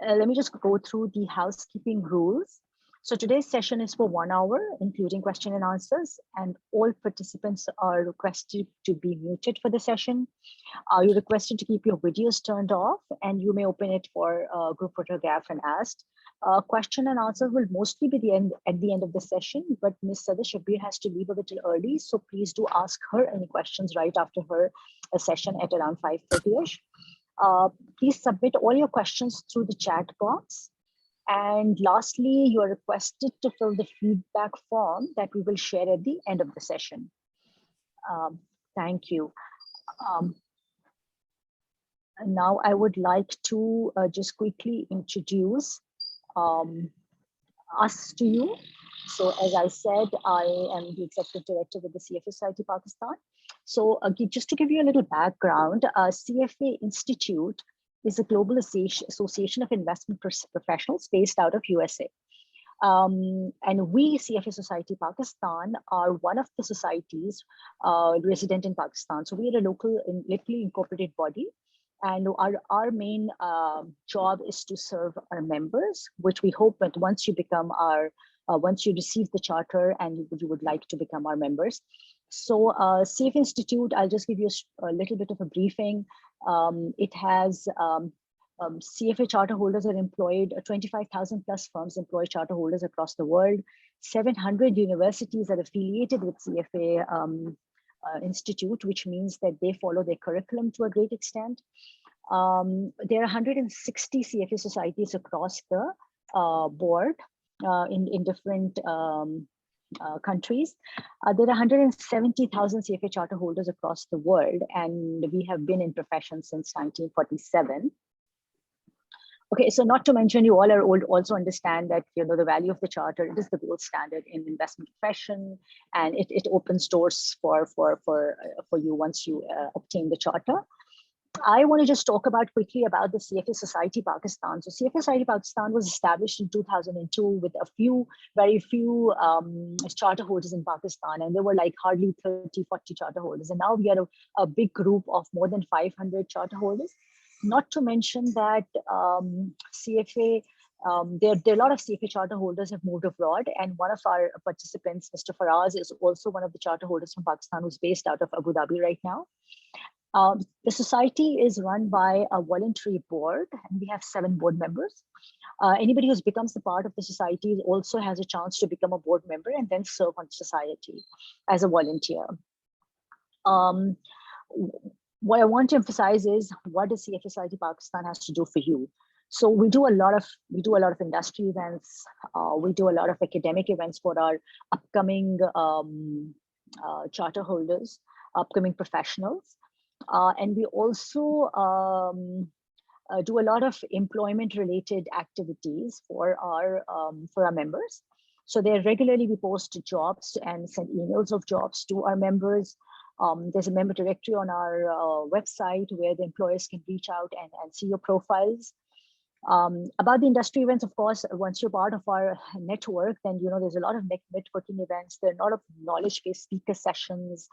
let me just go through the housekeeping rules. So today's session is for 1 hour, including question and answers, and all participants are requested to be muted for the session. You're requested to keep your videos turned off, and you may open it for group photograph and ask. Question and answer will mostly be at the end of the session, but Ms. Sada Shabir has to leave a little early, so please do ask her any questions right after her session at around 5:30ish. Please submit all your questions through the chat box. And lastly, you are requested to fill the feedback form that we will share at the end of the session. Thank you. Now I would like to just quickly introduce us to you. So as I said, I am the Executive Director with the Cfa Society Pakistan. So just to give you a little background, CFA Institute is a global association of investment professionals based out of USA. And we, Cfa Society Pakistan, are one of the societies resident in Pakistan. So we are a locally incorporated body. And our main job is to serve our members, which we hope that once you become once you receive the charter and you would like to become our members. So CFA Institute, I'll just give you a little bit of a briefing. It has CFA charter holders are employed, 25,000 plus firms employ charter holders across the world. 700 universities are affiliated with CFA Institute, which means that they follow their curriculum to a great extent. There are 160 CFA societies across the board in different countries. There are 170,000 CFA charter holders across the world, and we have been in profession since 1947. Okay, so not to mention, you all are also understand that the value of the charter. It is the gold standard in investment profession, and it opens doors for you once you obtain the charter. I want to just talk quickly about the CFA Society Pakistan. So CFA Society Pakistan was established in 2002 with very few charter holders in Pakistan, and there were like hardly 30, 40 charter holders. And now we are a big group of more than 500 charter holders. Not to mention that CFA, there are a lot of CFA charter holders have moved abroad, and one of our participants, Mr. Faraz, is also one of the charter holders from Pakistan who's based out of Abu Dhabi right now. The society is run by a voluntary board, and we have 7 board members. Anybody who becomes a part of the society also has a chance to become a board member and then serve on society as a volunteer. What I want to emphasize is what does CFA Society Pakistan has to do for you. So we do a lot of industry events. We do a lot of academic events for our upcoming charter holders, upcoming professionals. And we also do a lot of employment-related activities for our members. So regularly we post jobs and send emails of jobs to our members. There's a member directory on our website where the employers can reach out and see your profiles. About the industry events, of course, once you're part of our network, then there's a lot of networking events. There are a lot of knowledge-based speaker sessions.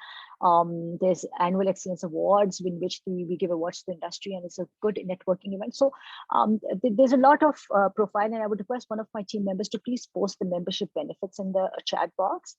There's annual excellence awards in which we give awards to the industry, and it's a good networking event. So there's a lot of profile, and I would request one of my team members to please post the membership benefits in the chat box.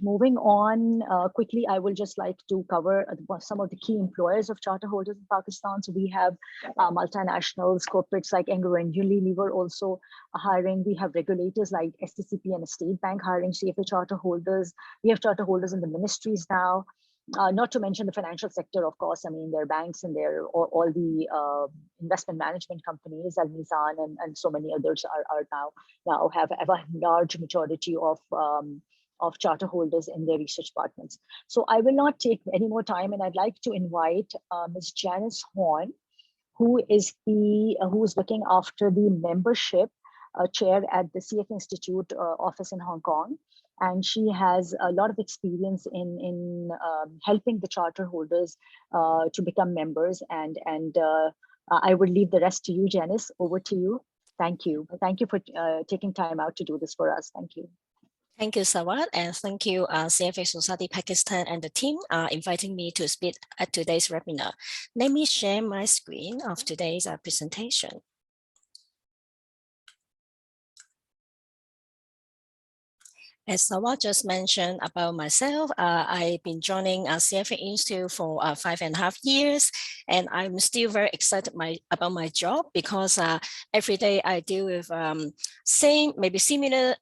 Moving on quickly, I will just like to cover some of the key employers of charter holders in Pakistan. So we have multinationals, corporates like Engro and Unilever also hiring. We have regulators like STCP and State Bank hiring CFA charter holders. We have charter holders in the ministries now. Not to mention the financial sector, of course. I mean, their banks and all the investment management companies, Al Mizan and so many others are now have a large majority of charter holders in their research departments. So I will not take any more time, and I'd like to invite Ms. Janice Horn, who is looking after the membership chair at the CFA Institute office in Hong Kong. And she has a lot of experience in helping the charter holders to become members. And I would leave the rest to you, Janice. Over to you. Thank you. Thank you for taking time out to do this for us. Thank you. Thank you, Sawat, and thank you, CFA Society Pakistan and the team inviting me to speak at today's webinar. Let me share my screen of today's presentation. As Sawat just mentioned about myself, I've been joining CFA Institute for 5.5 years, and I'm still very excited about my job because every day I deal with maybe similar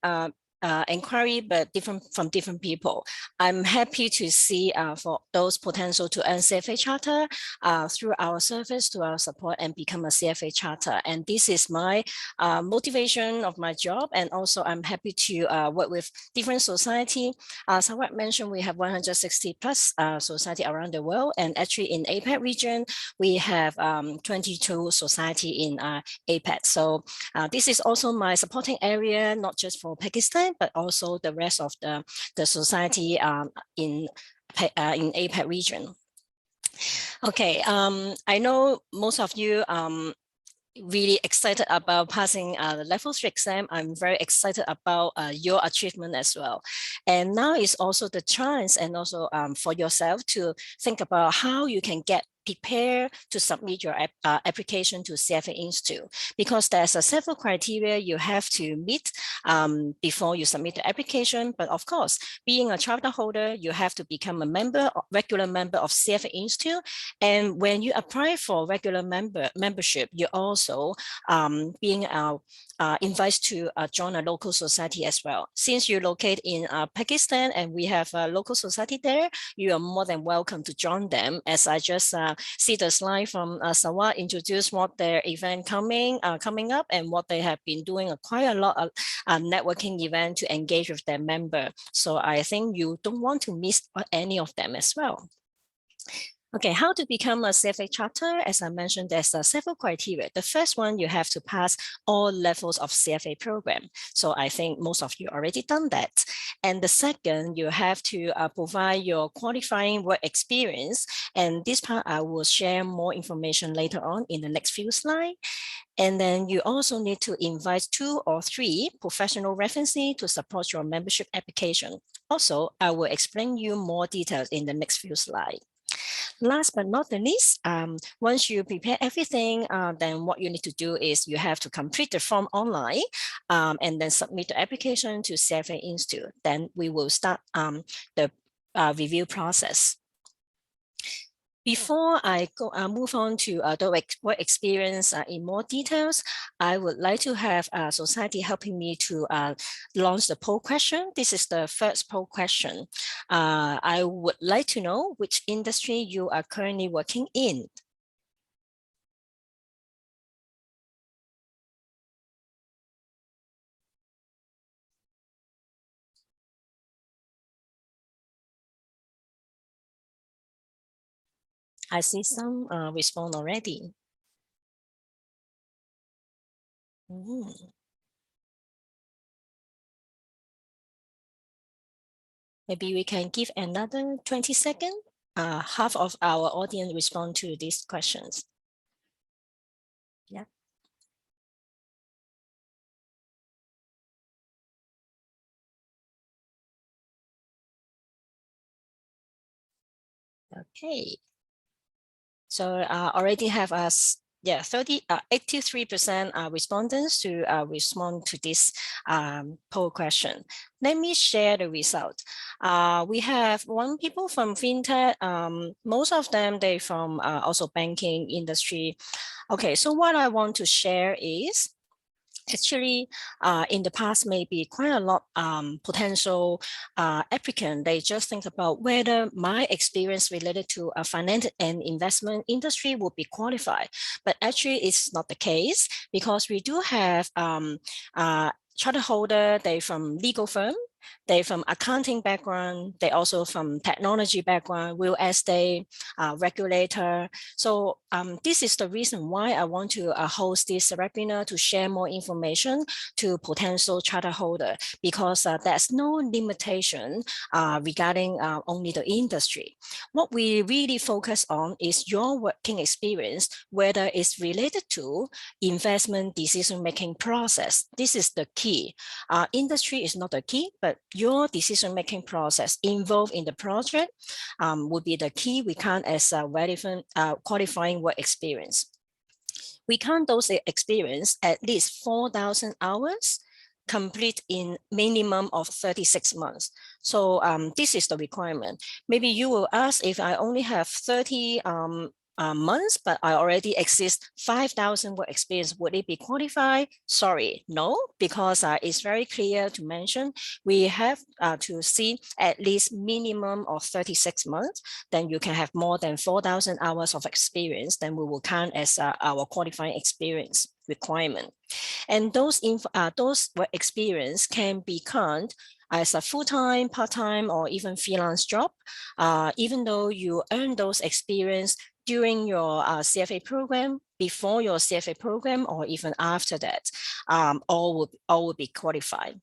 inquiry, but different from different people. I'm happy to see for those potential to earn CFA Charter through our service, to our support, and become a CFA Charter. And this is my motivation of my job, and also I'm happy to work with different society. As I mentioned, we have 160 plus society around the world, and actually in APAC region, we have 22 society in APAC. So this is also my supporting area, not just for Pakistan, but also the rest of the society in APAC region. Okay, I know most of you really excited about passing the level 3 exam. I'm very excited about your achievement as well. And now is also the chance and also for yourself to think about how you can get prepare to submit your application to CFA Institute, because there's several criteria you have to meet before you submit the application. But of course, being a charter holder, you have to become a regular member of CFA Institute. And when you apply for regular membership, you also being invited to join a local society as well. Since you locate in Pakistan and we have a local society there, you are more than welcome to join them. As I just see the slide from Sawat introduce what their event coming up and what they have been doing quite a lot of networking event to engage with their member. So I think you don't want to miss any of them as well. Okay, how to become a CFA Charter? As I mentioned, there's several criteria. The first one, you have to pass all levels of CFA program. So I think most of you already done that. And the second, you have to provide your qualifying work experience. And this part, I will share more information later on in the next few slides. And then you also need to invite 2 or 3 professional references to support your membership application. Also, I will explain you more details in the next few slides. Last but not the least, once you prepare everything, then what you need to do is you have to complete the form online and then submit the application to CFA Institute. Then we will start the review process. Before I move on to the work experience in more details, I would like to have society helping me to launch the poll question. This is the first poll question. I would like to know which industry you are currently working in. I see some respond already. Maybe we can give another 20 seconds. Half of our audience respond to these questions. Yeah. Okay. So already have us 83% respondents to respond to this poll question. Let me share the result. We have 1 people from fintech. Most of them they from also banking industry. Okay, so what I want to share is actually in the past maybe quite a lot potential applicant. They just think about whether my experience related to a finance and investment industry would be qualified, but actually it's not the case, because we do have charter holder, they from legal firm, they from accounting background, they also from technology background, real estate, regulator. So this is the reason why I want to host this webinar, to share more information to potential charter holder, because there's no limitation regarding only the industry. What we really focus on is your working experience, whether it's related to investment decision-making process. This is the key. Industry is not the key, but but your decision-making process involved in the project would be the key we count as a relevant qualifying work experience. We count those experience at least 4,000 hours complete in minimum of 36 months. So this is the requirement. Maybe you will ask, if I only have 30 months, but I already exist 5,000 work experience, would it be qualified? Sorry, no, because it's very clear to mention we have to see at least minimum of 36 months. Then you can have more than 4,000 hours of experience. Then we will count as our qualifying experience requirement. And those work experience can be counted as a full-time, part-time, or even freelance job, even though you earn those experience during your CFA program, before your CFA program, or even after that, all will be qualified,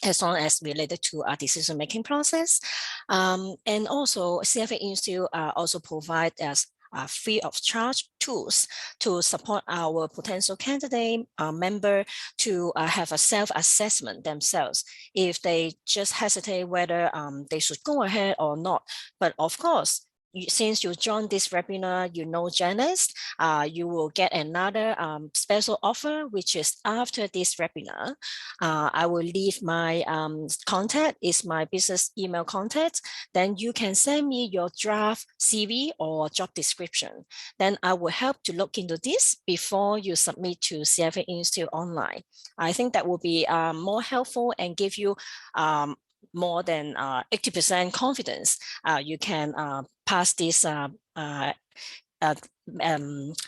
as long as related to our decision-making process. And also CFA Institute also provide us free of charge tools to support our potential candidate member to have a self-assessment themselves if they just hesitate whether they should go ahead or not. But of course, since you joined this webinar, you know Janice, you will get another special offer, which is after this webinar. I will leave my contact, is my business email contact. Then you can send me your draft CV or job description. Then I will help to look into this before you submit to CFA Institute online. I think that will be more helpful and give you more than 80% confidence you can pass this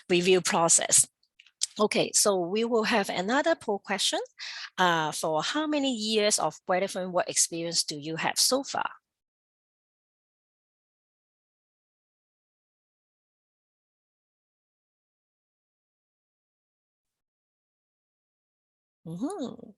review process. Okay, so we will have another poll question for how many years of relevant work experience do you have so far? Mm-hmm.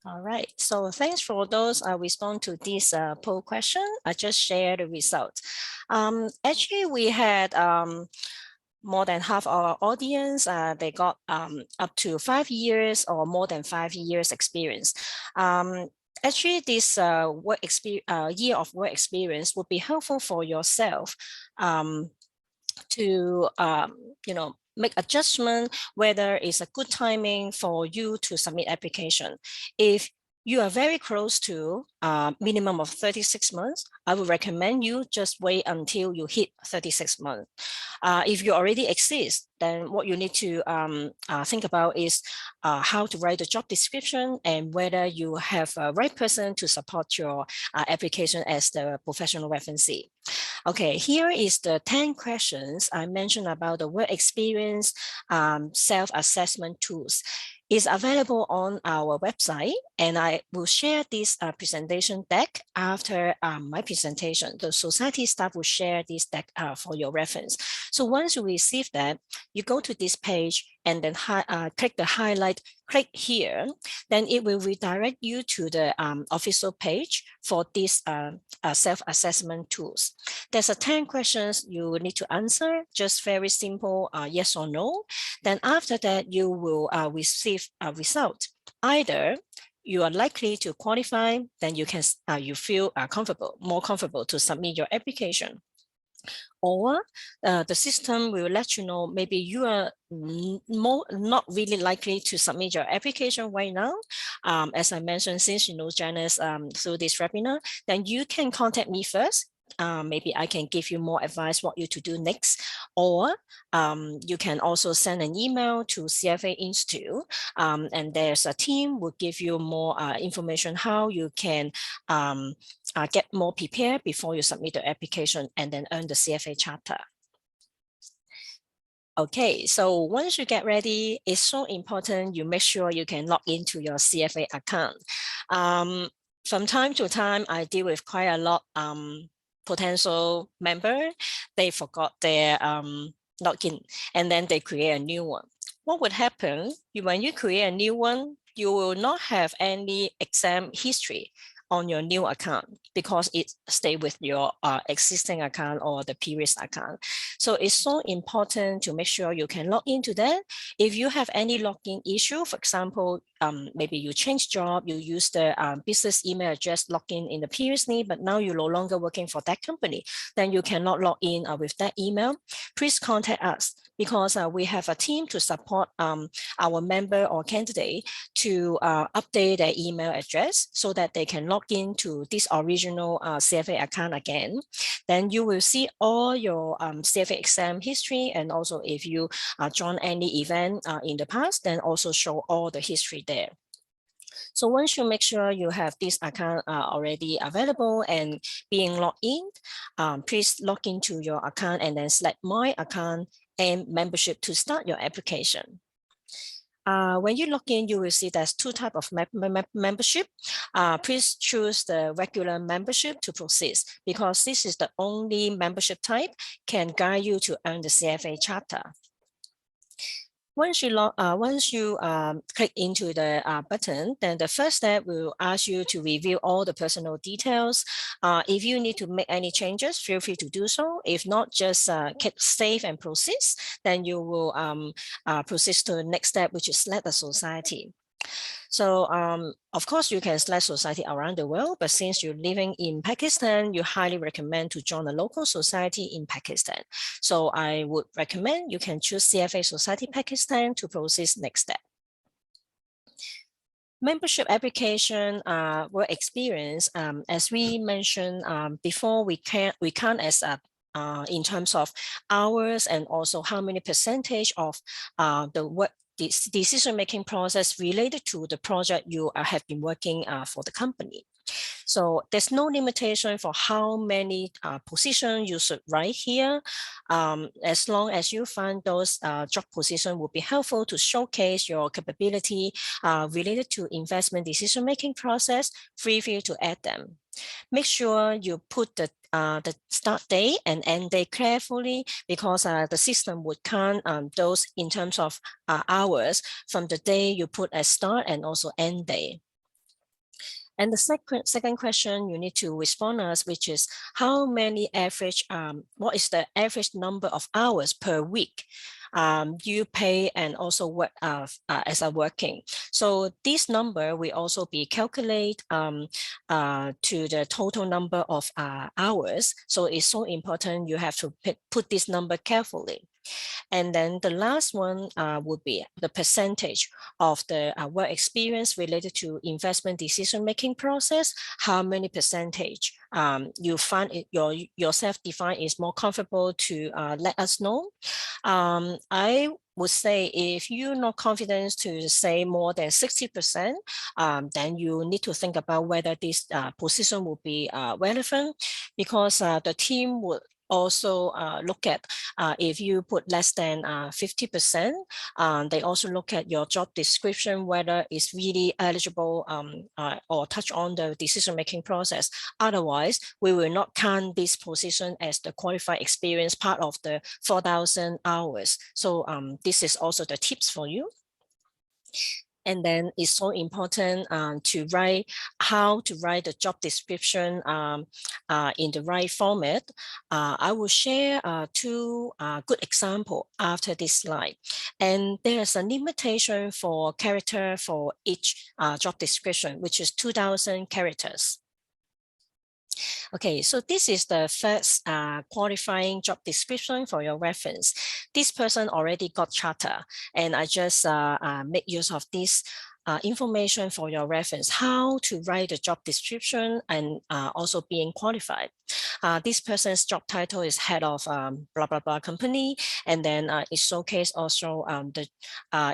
All right, so thanks for those respond to this poll question. I just shared the results. Actually, we had more than half our audience, they got up to 5 years or more than 5 years experience. Actually, this year of work experience would be helpful for yourself to make adjustment whether it's a good timing for you to submit application. If you are very close to minimum of 36 months, I would recommend you just wait until you hit 36 months. If you already exist, then what you need to think about is how to write the job description and whether you have a right person to support your application as the professional referencee. Okay, here is the 10 questions I mentioned about the work experience self-assessment tools. Is available on our website, and I will share this presentation deck after my presentation. The society staff will share this deck for your reference. So once you receive that, you go to this page and then click the highlight, click here, then it will redirect you to the official page for this self-assessment tools. There's 10 questions you will need to answer, just very simple yes or no. Then after that, you will receive a result. Either you are likely to qualify, then you can you feel more comfortable to submit your application. Or the system will let you know maybe you are not really likely to submit your application right now. As I mentioned, since you know Janice through this webinar, then you can contact me first. Maybe I can give you more advice what you to do next, or you can also send an email to CFA Institute, and there's a team will give you more information how you can get more prepared before you submit the application and then earn the CFA Charter. Okay, so once you get ready, it's so important you make sure you can log into your CFA account. From time to time, I deal with quite a lot potential member. They forgot their login and then they create a new one. what would happen when you create a new one? You will not have any exam history on your new account because it stay with your existing account or the previous account. So it's so important to make sure you can log into that. If you have any login issue, for example, maybe you change job, you use the business email address login in the previously, but now you're no longer working for that company, then you cannot log in with that email. Please contact us because we have a team to support our member or candidate to update their email address so that they can log into this original CFA account again. Then you will see all your CFA exam history, and also if you join any event in the past, then also show all the history there. So once you make sure you have this account already available and being logged in, please log into your account and then select My Account and Membership to start your application. When you log in, you will see there's two types of membership. Please choose the regular membership to proceed because this is the only membership type can guide you to earn the CFA Charter. Once you click into the button, then the first step will ask you to review all the personal details. If you need to make any changes, feel free to do so. If not, just click save and proceed. Then you will proceed to the next step, which is select a society. So of course, you can select society around the world, but since you're living in Pakistan, you highly recommend to join a local society in Pakistan. So I would recommend you can choose CFA Society Pakistan to proceed next step. Membership application work experience, as we mentioned before, we can't as a in terms of hours and also how many percentage of the work decision-making process related to the project you have been working for the company. So there's no limitation for how many positions you should write here. As long as you find those job positions will be helpful to showcase your capability related to investment decision-making process, feel free to add them. Make sure you put the start date and end date carefully because the system would count those in terms of hours from the day you put a start and also end date. And the second question you need to respond us, which is how many average, what is the average number of hours per week you pay and also work as a working. So this number will also be calculated to the total number of hours. So it's so important you have to put this number carefully. And then the last one would be the percentage of the work experience related to investment decision-making process, how many percentage you find it yourself define is more comfortable to let us know. I would say if you're not confident to say more than 60%, then you need to think about whether this position will be relevant because the team would also look at if you put less than 50%, they also look at your job description, whether it's really eligible or touch on the decision-making process. Otherwise, we will not count this position as the qualified experience part of the 4,000 hours. So this is also the tips for you. And then it's so important to write how to write the job description in the right format. I will share two good examples after this slide. And there's a limitation for character for each job description, which is 2,000 characters. Okay, so this is the first qualifying job description for your reference. This person already got charter, and I just make use of this information for your reference, how to write the job description and also being qualified. This person's job title is head of blah, blah, blah company. And then it showcase also the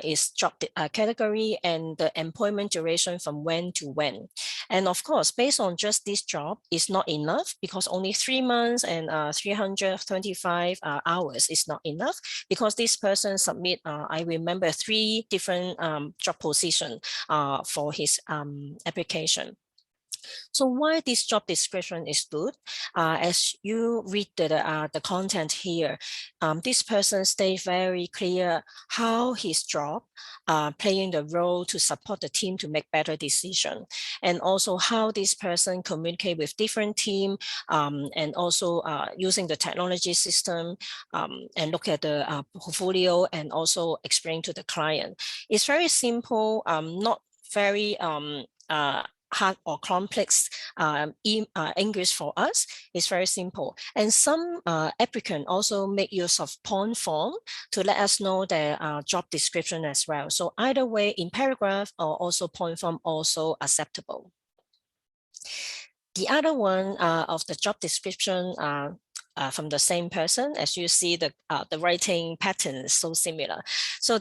is job category and the employment duration from when to when. And of course, based on just this job is not enough because only 3 months and 325 hours is not enough because this person submit, I remember 3 different job positions for his application. So why this job description is good? As you read the content here, this person stay very clear how his job playing the role to support the team to make better decision, and also how this person communicate with different team, and also using the technology system, and look at the portfolio and also explain to the client. It's very simple, not very hard or complex English for us. Is very simple. And some applicant also make use of point form to let us know their job description as well. So either way, in paragraph or also point form also acceptable. The other one of the job description from the same person, as you see the writing pattern is so similar. So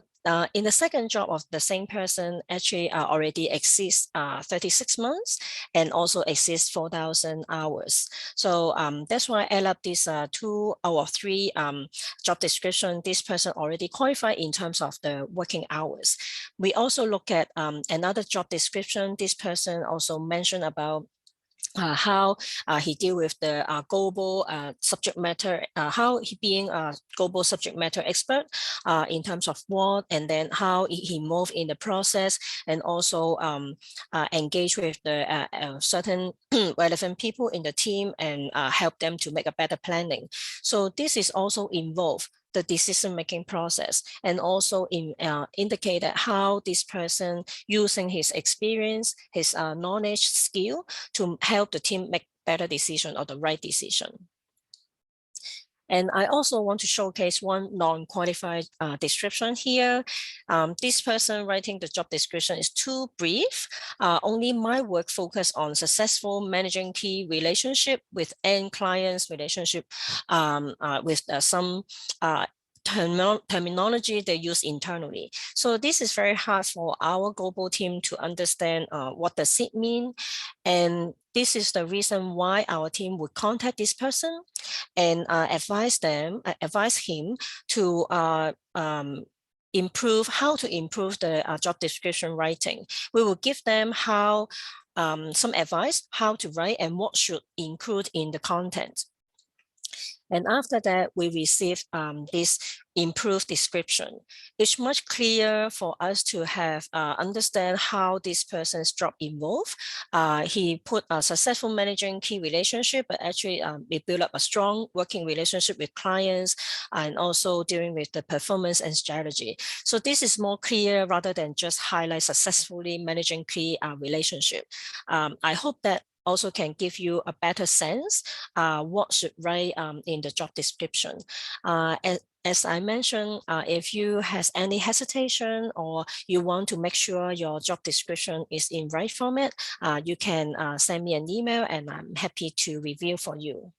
in the second job of the same person actually already exists 36 months and also exists 4,000 hours. So that's why I add up these 2 or 3 job description. This person already qualified in terms of the working hours. We also look at another job description. This person also mentioned about how he deal with the global subject matter, how he being a global subject matter expert in terms of what, and then how he move in the process, and also engage with the certain relevant people in the team and help them to make a better planning. So this is also involved the decision-making process, and also indicated how this person using his experience, his knowledge, skill to help the team make better decision or the right decision. And I also want to showcase one non-qualified description here. This person writing the job description is too brief. Only my work focus on successful managing key relationship with end clients, relationship with some terminology they use internally. So this is very hard for our global team to understand what does it mean. And this is the reason why our team would contact this person and advise him to improve the job description writing. We will give them some advice how to write and what should include in the content. And after that, we receive this improved description. It's much clearer for us to have understand how this person's job involved. He put a successful managing key relationship, but actually we build up a strong working relationship with clients and also dealing with the performance and strategy. So this is more clear rather than just highlight successfully managing key relationship. I hope that also can give you a better sense what should write in the job description. As I mentioned, if you has any hesitation or you want to make sure your job description is in right format, you can send me an email and I'm happy to review for you.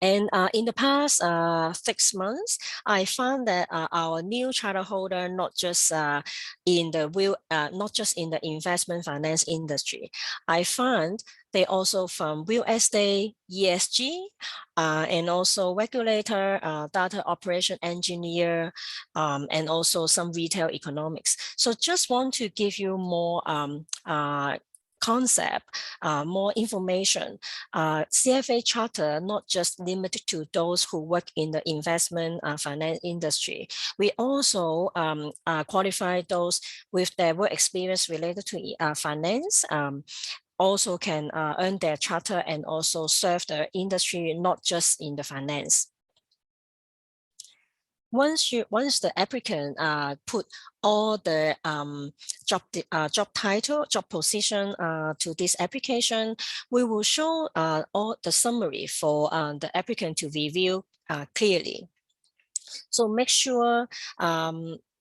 And in the past 6 months, I found that our new charter holder, not just in the investment finance industry, I found they also from real estate, ESG, and also regulator, data operation engineer, and also some retail economics. So just want to give you more concept, more information. CFA Charter not just limited to those who work in the investment finance industry. We also qualify those with their work experience related to finance, also can earn their charter and also serve the industry, not just in the finance. Once the applicant put all the job title, job position to this application, we will show all the summary for the applicant to review clearly. So make sure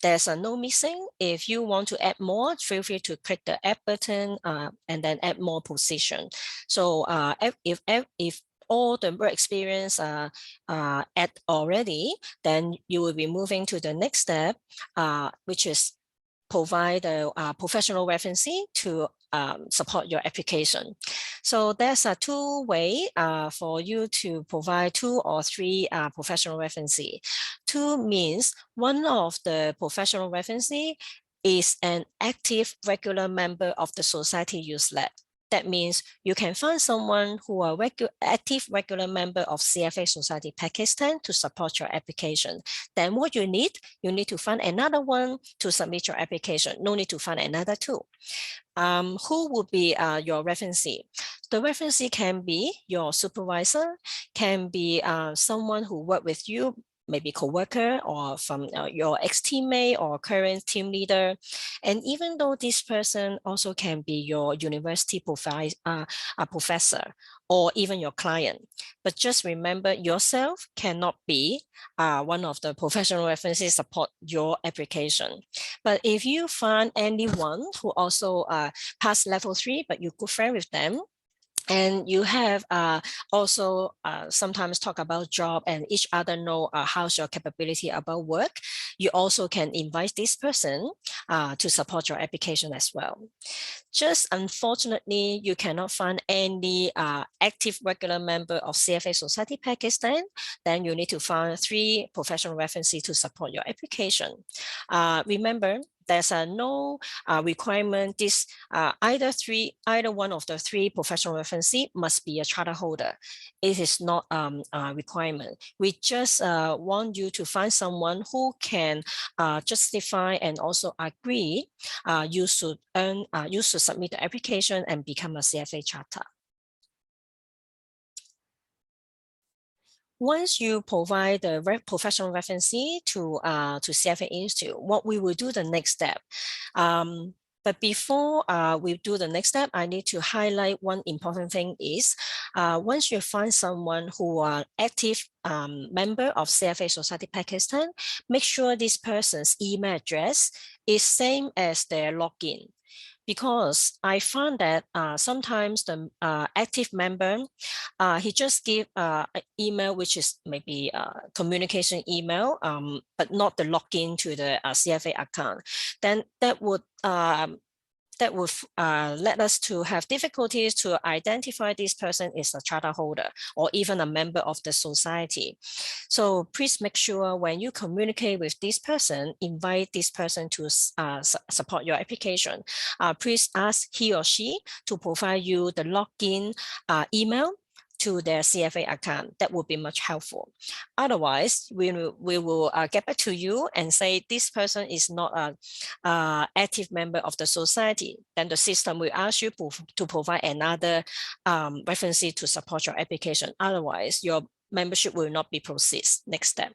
there's no missing. If you want to add more, feel free to click the add button and then add more position. So if all the work experience add already, then you will be moving to the next step, which is provide a professional reference to support your application. So there's a two-way for you to provide 2 or 3 professional references. 2 means one of the professional references is an active regular member of the society you select. That means you can find someone who are active regular member of CFA Society Pakistan to support your application. Then what you need to find another one to submit your application. No need to find another two. Who would be your referencee? The referencee can be your supervisor, can be someone who worked with you, maybe co-worker or from your ex-teammate or current team leader. And even though this person also can be your university professor or even your client, but just remember yourself cannot be one of the professional references support your application. But if you find anyone who also passed level 3, but you're good friend with them, and you have also sometimes talk about job and each other know how's your capability about work, you also can invite this person to support your application as well. Just unfortunately, you cannot find any active regular member of CFA Society Pakistan, then you need to find 3 professional references to support your application. Remember, there's no requirement. This either one of the 3 professional references must be a charter holder. It is not a requirement. We just want you to find someone who can justify and also agree you should submit the application and become a CFA Charter. Once you provide the professional referencee to CFA Institute, what we will do the next step. But before we do the next step, I need to highlight one important thing is once you find someone who are active member of CFA Society Pakistan, make sure this person's email address is same as their login. Because I found that sometimes the active member, he just give an email, which is maybe a communication email, but not the login to the CFA account. Then that would let us to have difficulties to identify this person is a charter holder or even a member of the society. So please make sure when you communicate with this person, invite this person to support your application. Please ask he or she to provide you the login email to their CFA account. That would be much helpful. Otherwise, we will get back to you and say this person is not an active member of the society. Then the system will ask you to provide another reference to support your application. Otherwise, your membership will not be processed. Next step.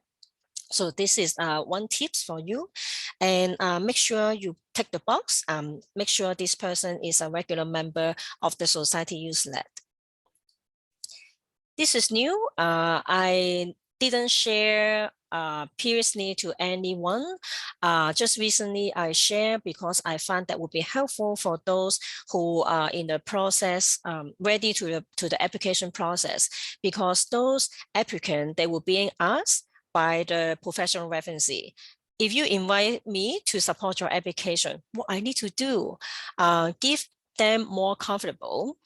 So this is one tips for you, and make sure you tick the box. Make sure this person is a regular member of the society newsletter. This is new. I didn't share previously to anyone. Just recently I shared because I found that would be helpful for those who are in the process, ready to the application process, because those applicants, they will be asked by the professional referencee. If you invite me to support your application, what I need to do, give them more comfortable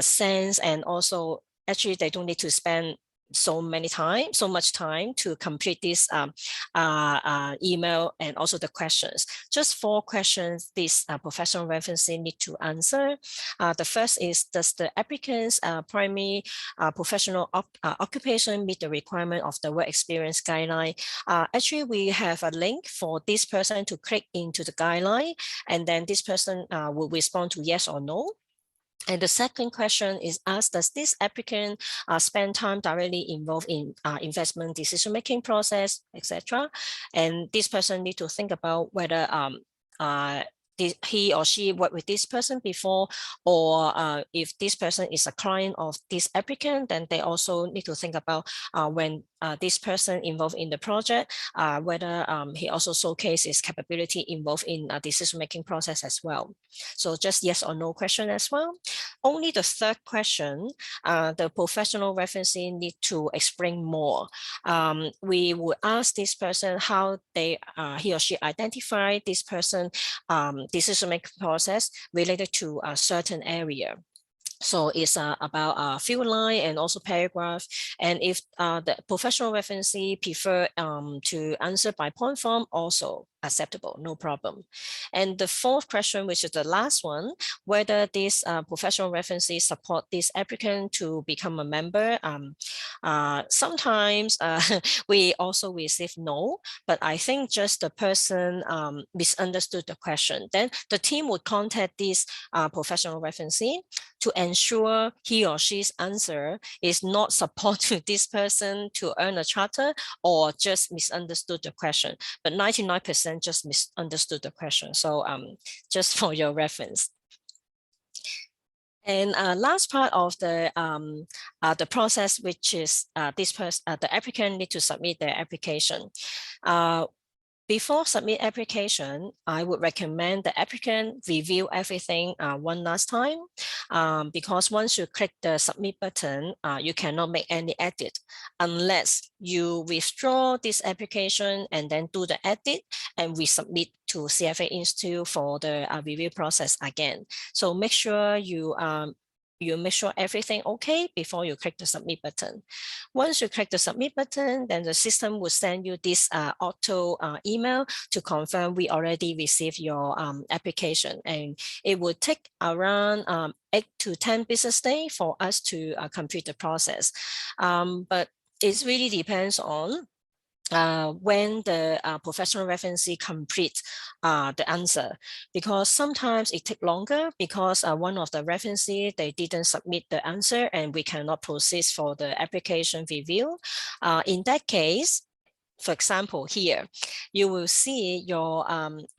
sense, and also actually they don't need to spend so much time to complete this email and also the questions. Just 4 questions this professional referencing need to answer. The first is, does the applicant's primary professional occupation meet the requirement of the work experience guideline? Actually, we have a link for this person to click into the guideline, and then this person will respond to yes or no. And the second question is asked, does this applicant spend time directly involved in investment decision-making process, etc.? And this person need to think about whether he or she worked with this person before, or if this person is a client of this applicant, then they also need to think about when this person involved in the project, whether he also showcase his capability involved in a decision-making process as well. So just yes or no question as well. Only the third question, the professional referencing need to explain more. We would ask this person how he or she identify this person decision-making process related to a certain area. So it's about field line and also paragraph. And if the professional referencee prefer to answer by point form, also acceptable, no problem. And the fourth question, which is the last one, whether this professional references support this applicant to become a member. Sometimes we also receive no, but I think just the person misunderstood the question. Then the team would contact this professional referencee to ensure he or she's answer is not support to this person to earn a charter or just misunderstood the question. But 99% just misunderstood the question. So just for your reference. And last part of the process, which is the applicant need to submit their application. Before submit application, I would recommend the applicant review everything one last time, because once you click the submit button, you cannot make any edit unless you withdraw this application and then do the edit and resubmit to CFA Institute for the review process again. So make sure you make sure everything okay before you click the submit button. Once you click the submit button, then the system will send you this auto email to confirm we already received your application, and it will take around 8 to 10 business days for us to complete the process. But it really depends on when the professional referencee complete the answer, because sometimes it takes longer because one of the referencee, they didn't submit the answer and we cannot proceed for the application review. In that case, for example, here, you will see your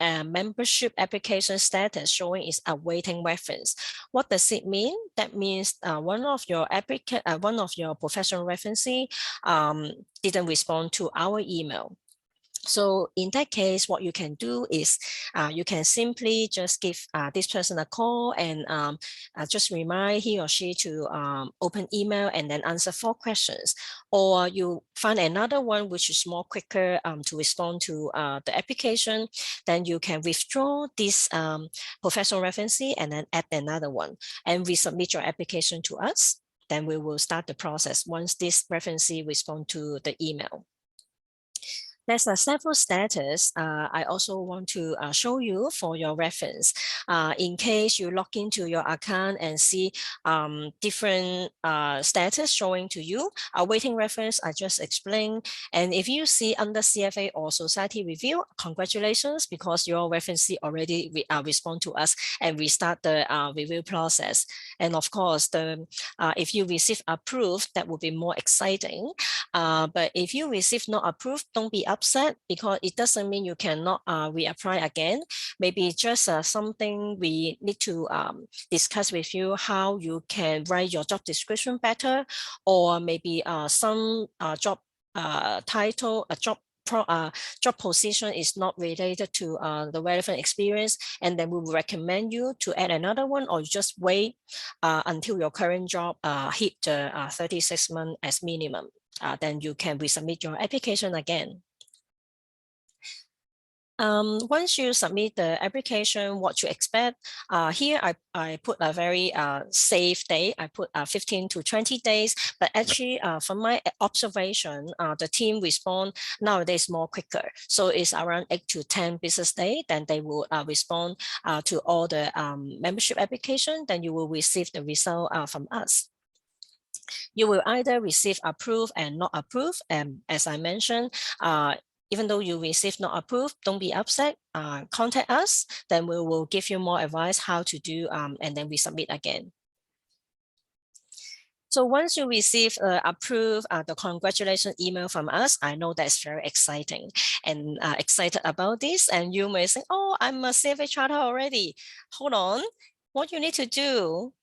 membership application status showing is awaiting reference. What does it mean? That means one of your professional referencee didn't respond to our email. So in that case, what you can do is you can simply just give this person a call and just remind he or she to open email and then answer 4 questions. Or you find another one which is more quicker to respond to the application, then you can withdraw this professional referencee and then add another one and resubmit your application to us. Then we will start the process once this referencee responds to the email. There's several status I also want to show you for your reference. In case you log into your account and see different status showing to you, awaiting reference I just explained. And if you see under CFA or Society Review, congratulations, because your referencee already respond to us and we start the review process. And of course, if you receive approved, that would be more exciting. But if you receive not approved, don't be upset, because it doesn't mean you cannot reapply again. Maybe just something we need to discuss with you, how you can write your job description better, or maybe some job title, job position is not related to the relevant experience, and then we will recommend you to add another one, or just wait until your current job hit the 36 months as minimum. Then you can resubmit your application again. Once you submit the application, what you expect, here I put a very safe date. I put 15 to 20 days, but actually from my observation, the team respond nowadays more quicker. So it's around 8 to 10 business days, then they will respond to all the membership application, then you will receive the result from us. You will either receive approved and not approved. And as I mentioned, even though you receive not approved, don't be upset. Contact us, then we will give you more advice how to do, and then we submit again. So once you receive approved the congratulations email from us, I know that's very exciting and excited about this. And you may say, oh, I'm a CFA Charter already. Hold on. What you need to do,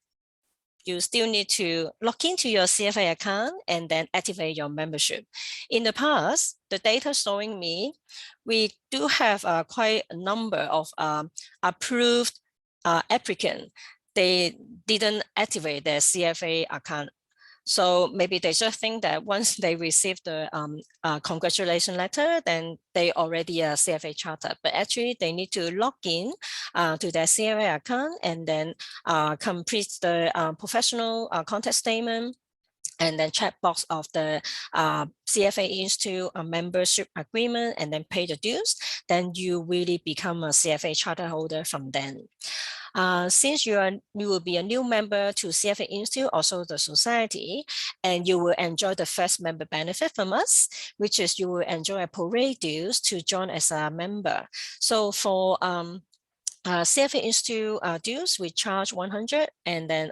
you still need to log into your CFA account and then activate your membership. In the past, the data showing me, we do have quite a number of approved applicants. They didn't activate their CFA account. So maybe they just think that once they receive the congratulation letter, then they already a CFA Charter. But actually, they need to log in to their CFA account and then complete the professional contact statement, and then checkbox of the CFA Institute membership agreement, and then pay the dues, then you really become a CFA charter holder from then. Since you will be a new member to CFA Institute, also the society, and you will enjoy the first member benefit from us, which is you will enjoy a parade dues to join as a member. So for CFA Institute dues, we charge 100, and then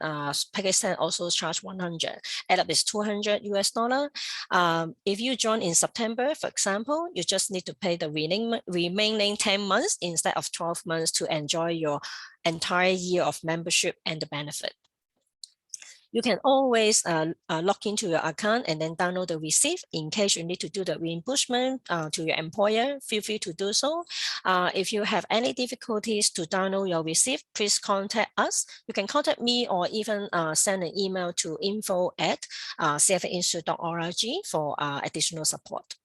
Pakistan also charge 100. Add up is 200 US dollar. If you join in September, for example, you just need to pay the remaining 10 months instead of 12 months to enjoy your entire year of membership and the benefit. You can always log into your account and then download the receipt. In case you need to do the reimbursement to your employer, feel free to do so. If you have any difficulties to download your receipt, please contact us. You can contact me or even send an email to info@cfainstitute.org for additional support.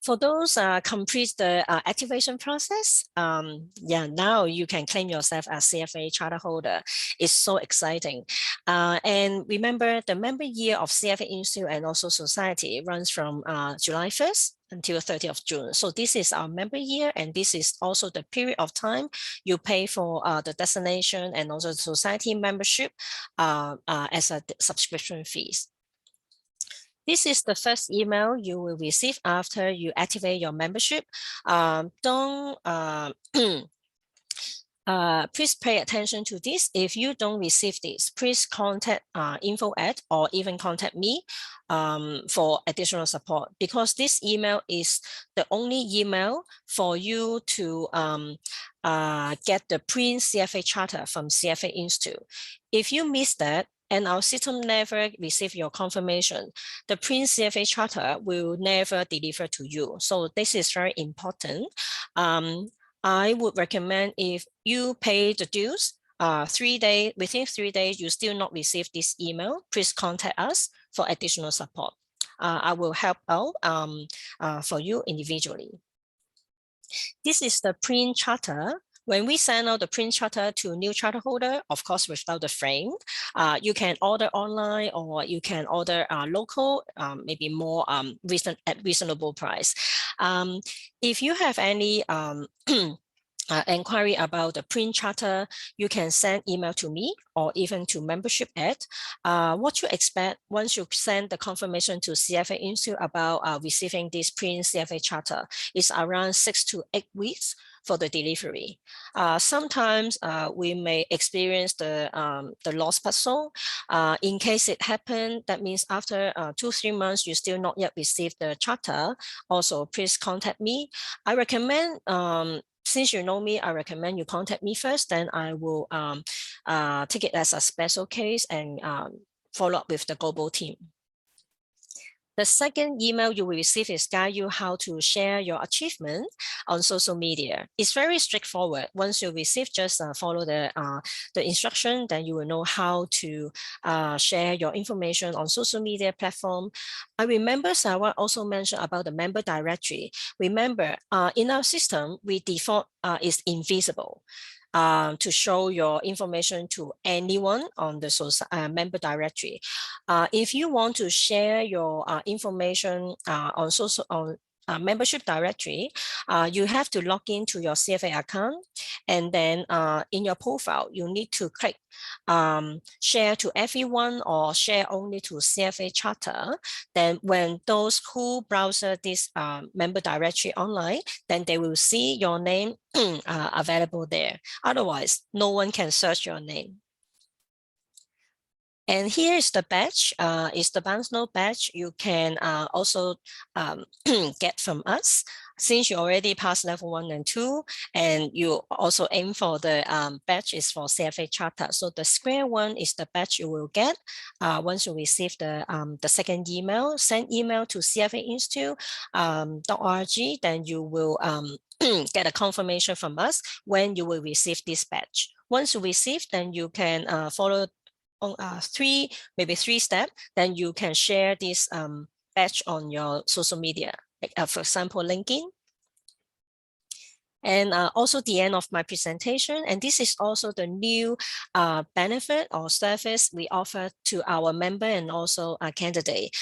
For those complete the activation process, now you can claim yourself as CFA charter holder. It's so exciting. And remember, the member year of CFA Institute and also Society runs from July 1st until 30th of June. So this is our member year, and this is also the period of time you pay for the destination and also the society membership as a subscription fees. This is the first email you will receive after you activate your membership. Please pay attention to this. If you don't receive this, please contact info@ or even contact me for additional support, because this email is the only email for you to get the print CFA Charter from CFA Institute. If you miss that, and our system never receive your confirmation, the print CFA Charter will never deliver to you. So this is very important. I would recommend if you pay the dues, within 3 days, you still not receive this email, please contact us for additional support. I will help out for you individually. This is the print charter. When we send out the print charter to new charter holder, of course, without the frame, you can order online or you can order local, maybe more at reasonable price. If you have any inquiry about the print charter, you can send email to me or even to membership @ what you expect once you send the confirmation to CFA Institute about receiving this print CFA Charter is around 6 to 8 weeks for the delivery. Sometimes we may experience the lost parcel. In case it happened, that means after 2-3 months, you still not yet received the charter. Also, please contact me. I recommend, since you know me, I recommend you contact me first, then I will take it as a special case and follow up with the global team. The second email you will receive is guide you how to share your achievement on social media. It's very straightforward. Once you receive, just follow the instruction, then you will know how to share your information on social media platform. I remember Sarah also mentioned about the member directory. Remember, in our system, we default is invisible. To show your information to anyone on the member directory. If you want to share your information on membership directory, you have to log into your CFA account, and then in your profile, you need to click share to everyone or share only to CFA Charter. Then when those who browse this member directory online, then they will see your name available there. Otherwise, no one can search your name. And here is the badge, is the banknote badge you can also get from us. Since you already passed level 1 and 2, and you also aim for the badge is for CFA Charter. So the square one is the badge you will get once you receive the second email. Send email to CFA Institute.org, then you will get a confirmation from us when you will receive this badge. Once you receive, then you can follow on maybe three steps, then you can share this badge on your social media, like, for example, LinkedIn. And also the end of my presentation, and this is also the new benefit or service we offer to our member and also a candidate.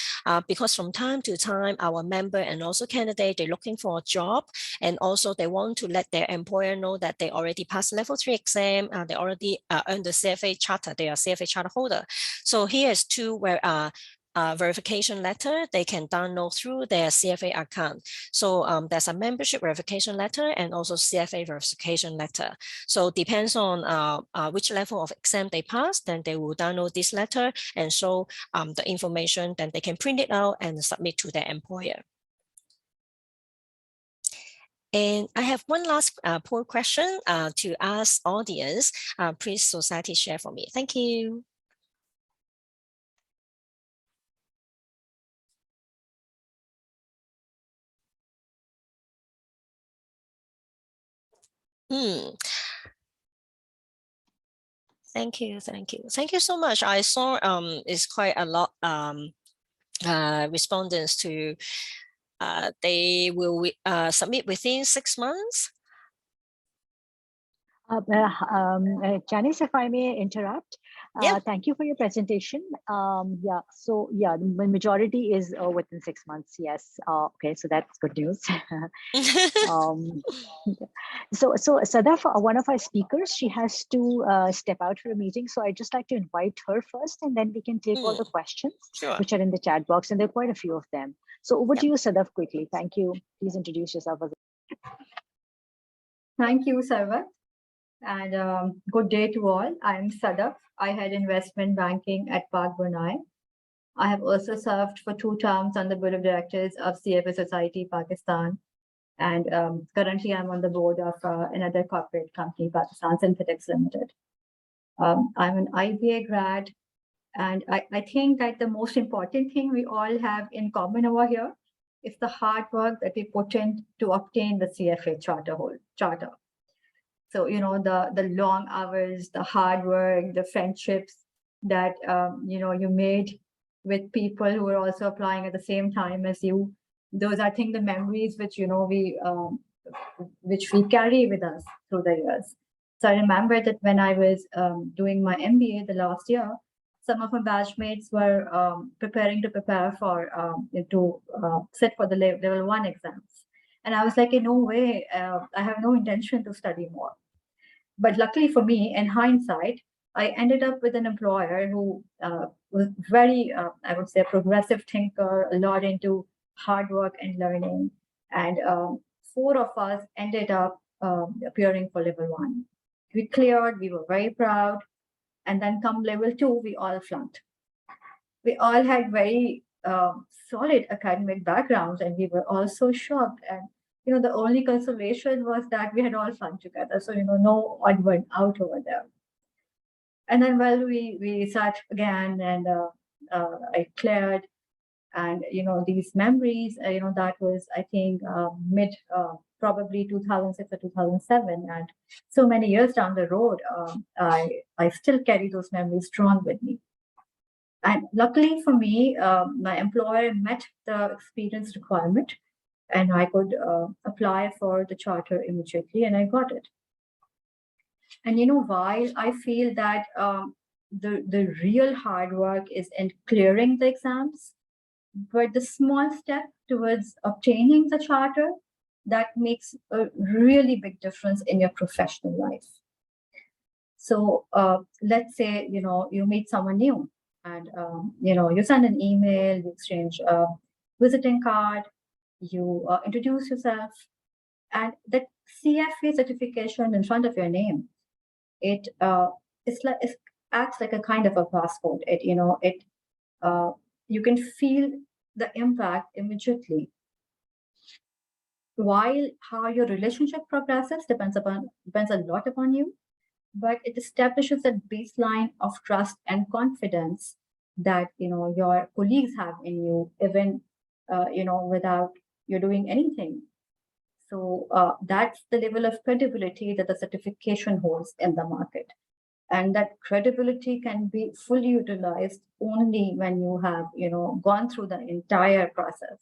Because from time to time, our member and also candidate, they're looking for a job, and also they want to let their employer know that they already passed level 3 exam, they already earned the CFA Charter, they are CFA Charter holder. So here's two where verification letter they can download through their CFA account. So there's a membership verification letter and also CFA verification letter. So depends on which level of exam they pass, then they will download this letter and show the information, then they can print it out and submit to their employer. And I have one last poll question to ask audience. Please society share for me. Thank you. Thank you, thank you. Thank you so much. I saw it's quite a lot respondents to they will submit within 6 months. Janice, if I may interrupt, Yeah. thank you for your presentation. Yeah, so yeah, the majority is within 6 months. Yes. Okay, so that's good news. So Sadaf, one of our speakers, she has to step out for a meeting. So I'd just like to invite her first, and then we can take all the questions which are in the chat box, and there are quite a few of them. So over to you, Sadaf, quickly. Thank you. Please introduce yourself. Thank you, Sarvat. And good day to all. I'm Sadaf. I head investment banking at Park Brunei. I have also served for 2 terms on the board of directors of Cfa Society Pakistan. And currently I'm on the board of another corporate company, Pakistan Synthetics Limited. I'm an IBA grad. And I think that the most important thing we all have in common over here is the hard work that we put in to obtain the CFA Charter. So, you know, the long hours, the hard work, the friendships that, you know, you made with people who were also applying at the same time as you. Those are, I think, the memories which, you know, which we carry with us through the years. So I remember that when I was doing my MBA the last year, some of my batchmates were preparing to prepare for, to sit for the level 1 exams. And I was like, in no way, I have no intention to study more. But luckily for me, in hindsight, I ended up with an employer who was very, I would say, a progressive thinker, a lot into hard work and learning. And 4 of us ended up appearing for level 1. We cleared, we were very proud. And then come level 2, we all flunked. We all had very solid academic backgrounds, and we were all so shocked. And you know, the only consolation was that we had all fun together. So, you know, no odd one out over there. And then, well, we sat again, and I cleared. And, you know, these memories, you know, that was, I think, mid probably 2006 or 2007. And so many years down the road, I still carry those memories strong with me. And luckily for me, my employer met the experience requirement, and I could apply for the charter immediately, and I got it. And, you know, while I feel that the real hard work is in clearing the exams, but the small step towards obtaining the charter, that makes a really big difference in your professional life. So let's say, you know, you meet someone new, and, you know, you send an email, you exchange a visiting card, you introduce yourself, and that CFA certification in front of your name, it acts like a kind of a passport. It, you know, it you can feel the impact immediately. While how your relationship progresses depends a lot upon you, but it establishes a baseline of trust and confidence that, you know, your colleagues have in you, even you know, without you doing anything. So that's the level of credibility that the certification holds in the market. And that credibility can be fully utilized only when you have, you know, gone through the entire process.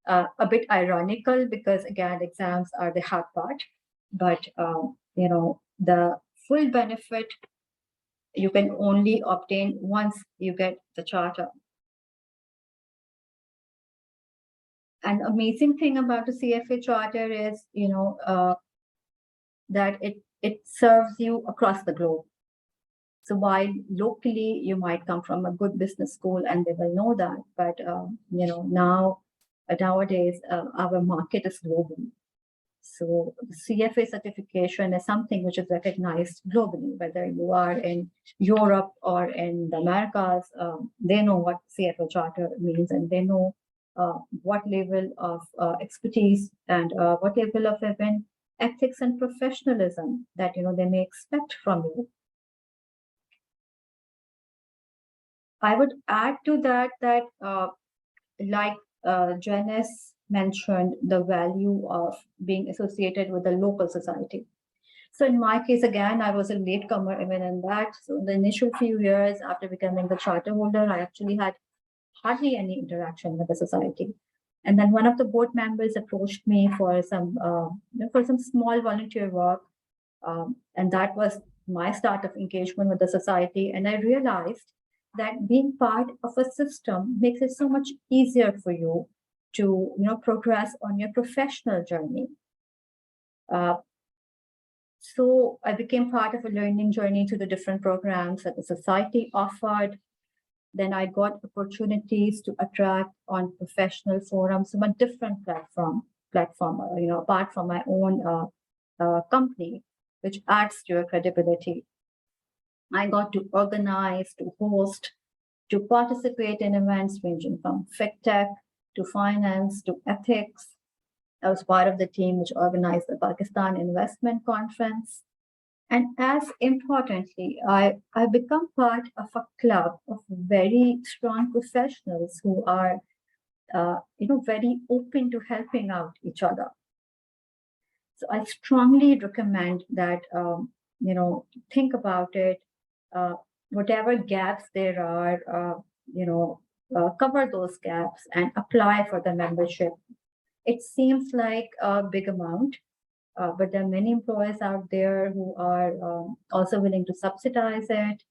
A bit ironical because, again, exams are the hard part. but the full benefit you can only obtain once you get the charter. An amazing thing about the CFA Charter is, that it serves you across the globe. So while locally you might come from a good business school and they will know that, but nowadays our market is global. So the CFA certification is something which is recognized globally, whether you are in Europe or in the Americas. They know what CFA Charter means, and they know what level of expertise and what level of even ethics and professionalism that they may expect from you. I would add to that like Janice mentioned, the value of being associated with a local society. So in my case, again, I was a latecomer even in that. So in the initial few years after becoming the charter holder, I actually had hardly any interaction with the society. And then one of the board members approached me for some small volunteer work, and that was my start of engagement with the society. And I realized that being part of a system makes it so much easier for you to progress on your professional journey. So I became part of a learning journey to the different programs that the society offered. Then I got opportunities to attract on professional forums from a different platform, apart from my own company, which adds to your credibility. I got to organize, to host, to participate in events ranging from FinTech to finance to ethics. I was part of the team which organized the Pakistan Investment Conference. And as importantly, I become part of a club of very strong professionals who are, very open to helping out each other. So I strongly recommend that, think about it. Whatever gaps there are, cover those gaps and apply for the membership. It seems like a big amount, but there are many employers out there who are also willing to subsidize it.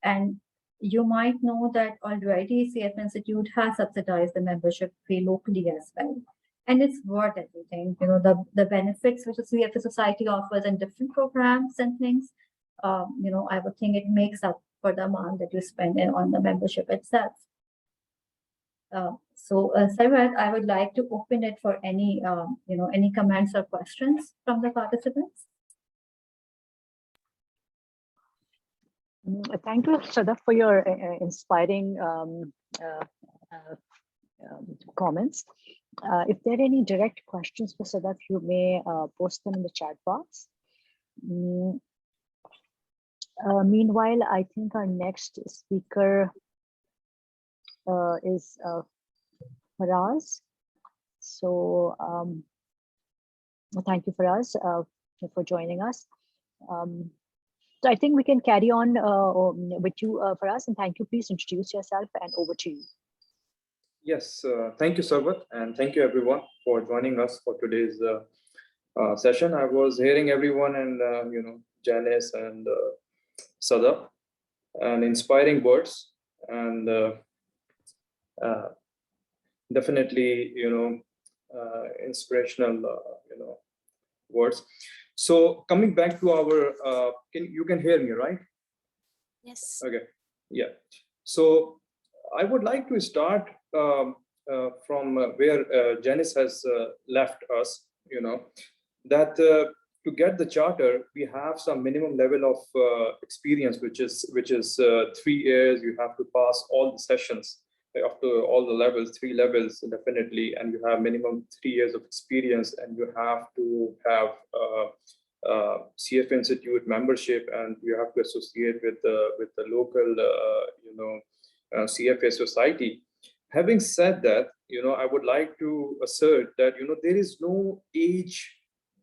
And you might know that already CF Institute has subsidized the membership fee locally as well. And it's worth everything. The benefits which the CFA Society offers and different programs and things, I would think it makes up for the amount that you spend on the membership itself. So, Sarwat, I would like to open it for any comments or questions from the participants. Thank you, Sadaf, for your inspiring comments. If there are any direct questions for Sadaf, you may post them in the chat box. Meanwhile, I think our next speaker is Faraz. So thank you, Faraz, for joining us. So I think we can carry on with you, Faraz, and thank you. Please introduce yourself and over to you. Yes, thank you, Sarwat, and thank you everyone for joining us for today's session. I was hearing everyone and Janice and Sadaf, and inspiring words, and definitely inspirational words. So coming back to our you can hear me, right? Yes. Okay. Yeah. So I would like to start from where Janice has left us. That to get the charter, we have some minimum level of experience, which is 3 years. You have to pass all the sessions after all the levels, 3 levels definitely, and you have minimum 3 years of experience, and you have to have CF Institute membership, and you have to associate with the local CFA Society. Having said that, I would like to assert that there is no age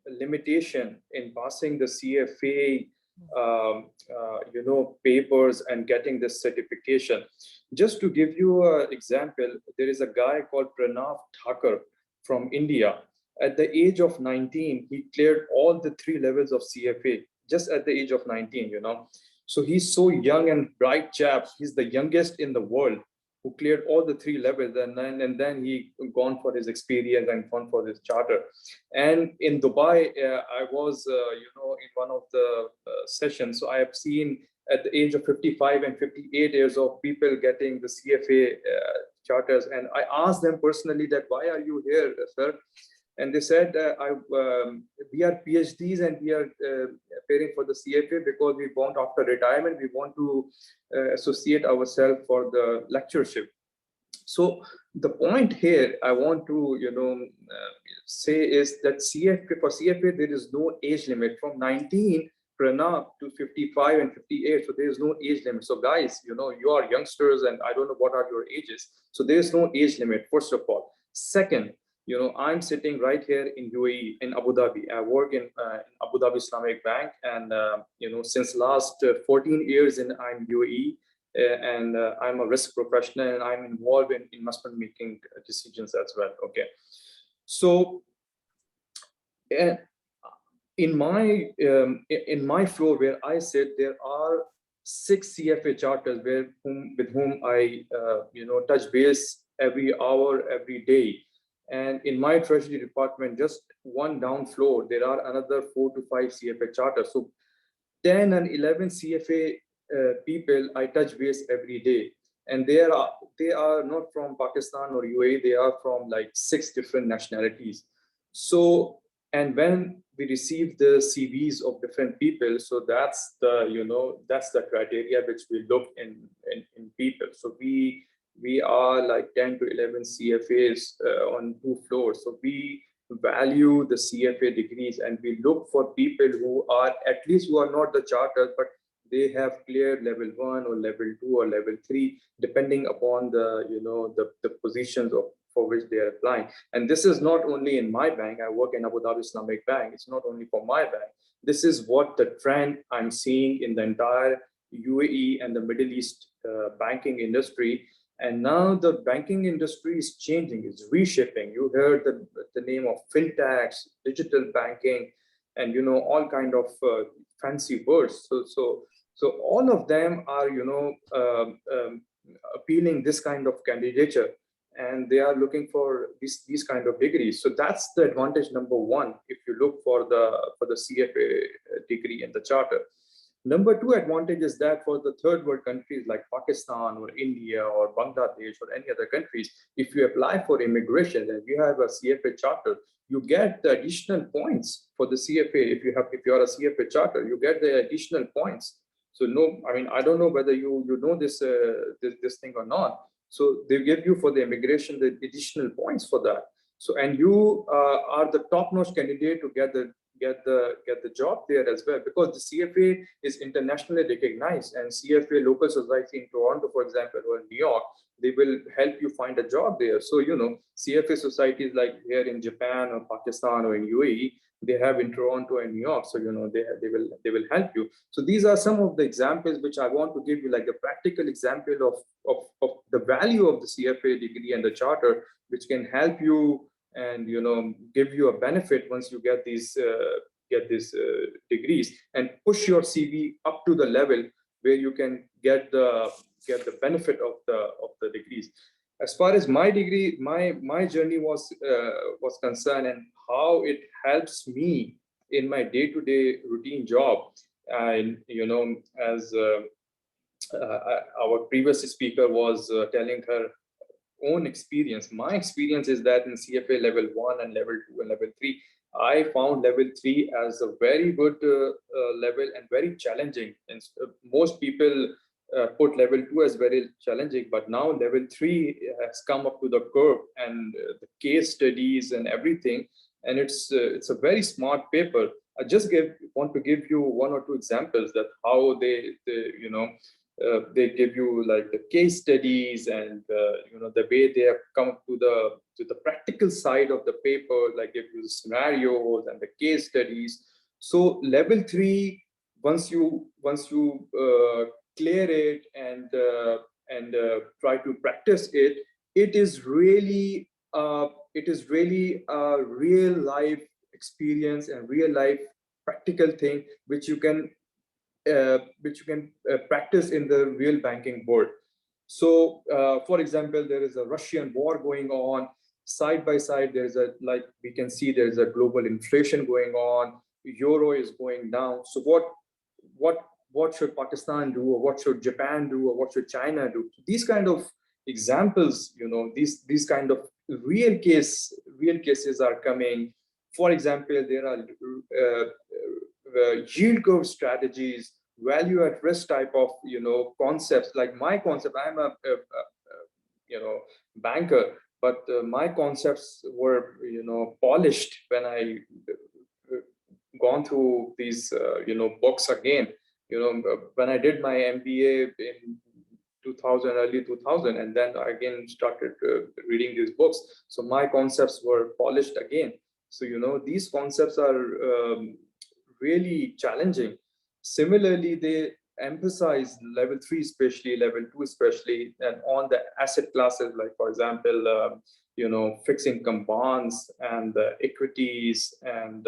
limitation in passing the CFA papers and getting this certification. Just to give you an example, there is a guy called Pranav Thakur from India. He has 3 years of experience, and he has minimum 3 years of experience. And he has 3 years of experience, and you have to pass all the sessions after all the levels, 3 levels definitely, and you have minimum 3 years of experience, and you have to At the age of 19, he cleared all the 3 levels of CFA, just at the age of 19, you know. So he's so young and bright chap. He's the youngest in the world who cleared all the 3 levels, and then he gone for his experience and gone for his charter. And in Dubai, I was, in one of the sessions. So I have seen at the age of 55 and 58 years of people getting the CFA charters. And I asked them personally that, why are you here, sir? And they said, we are PhDs and we are preparing for the CFA because we want, after retirement, we want to associate ourselves for the lectureship. So the point here I want to, say is that for CFA, there is no age limit from 19 Pranav to 55 and 58. So there is no age limit. So guys, you are youngsters and I don't know what are your ages. So there is no age limit, first of all. Second, I'm sitting right here in UAE, in Abu Dhabi. I work in Abu Dhabi Islamic Bank, and since last 14 years I'm UAE, and I'm a risk professional, and I'm involved in investment making decisions as well. Okay, so in my floor where I sit, there are 6 CFA charters with whom I touch base every hour, every day. And in my treasury department, just one down floor, there are another 4 to 5 CFA charters. So 10 and 11 CFA people I touch base every day. And they are not from Pakistan or UAE, they are from like 6 different nationalities. So, and when we receive the CVs of different people, so that's the criteria which we look in people. So we are like 10 to 11 CFAs on 2 floors. So we value the CFA degrees, and we look for people who are not the charters, but they have cleared level 1 or level 2 or level 3, depending upon the positions for which they are applying. And this is not only in my bank. I work in Abu Dhabi Islamic Bank. It's not only for my bank. This is what the trend I'm seeing in the entire UAE and the Middle East banking industry. And now the banking industry is changing, it's reshaping. You heard the name of fintechs, digital banking, and all kind of fancy words. So all of them are appealing this kind of candidature, and they are looking for these kind of degrees. So that's the advantage number 1 if you look for the CFA degree and the charter. Number 2 advantage is that for the third world countries like Pakistan or India or Bangladesh or any other countries, if you apply for immigration and you have a CFA charter, you get the additional points for the CFA. If you are a CFA charter, you get the additional points. So I don't know whether you know this thing or not. So they give you for the immigration the additional points for that. So, and you are the top-notch candidate to get the job there as well, because the CFA is internationally recognized, and CFA local society in Toronto, for example, or in New York, they will help you find a job there. So CFA societies like here in Japan or Pakistan or in UAE, they have in Toronto and New York. So they will help you. So these are some of the examples which I want to give you, like the practical example of the value of the CFA degree and the charter, which can help you and give you a benefit once you get these degrees, and push your CV up to the level where you can get the benefit of the degrees. As far as my degree, my journey was concerned, and how it helps me in my day-to-day routine job. And as our previous speaker was telling her own experience, my experience is that in CFA level 1 and level 2 and level 3, I found level 3 as a very good level and very challenging. And most people put level 2 as very challenging, but now level 3 has come up to the curve, and the case studies and everything, and it's a very smart paper. I just want to give you 1 or 2 examples that how they give you like the case studies, and the way they have come to the practical side of the paper, like give you the scenarios and the case studies. So level 3, once you clear it and try to practice it, it is really it is really a real life experience and real life practical thing which you can practice in the real banking world. So, for example, there is a Russian war going on. Side by side, there's a, like we can see, there's a global inflation going on. Euro is going down. So what should Pakistan do, or what should Japan do, or what should China do? These kind of examples, you know, these kind of real cases are coming. For example, there are yield curve strategies, value at risk type of, you know, concepts. Like my concept, I'm a you know, banker, but my concepts were, you know, polished when I gone through these you know, books again. You know, when I did my MBA in 2000, early 2000, and then I again started reading these books. So my concepts were polished again. So, you know, these concepts are really challenging. Similarly, they emphasize level 3, especially level 2, especially, and on the asset classes, like, for example, you know, fixed income bonds and equities and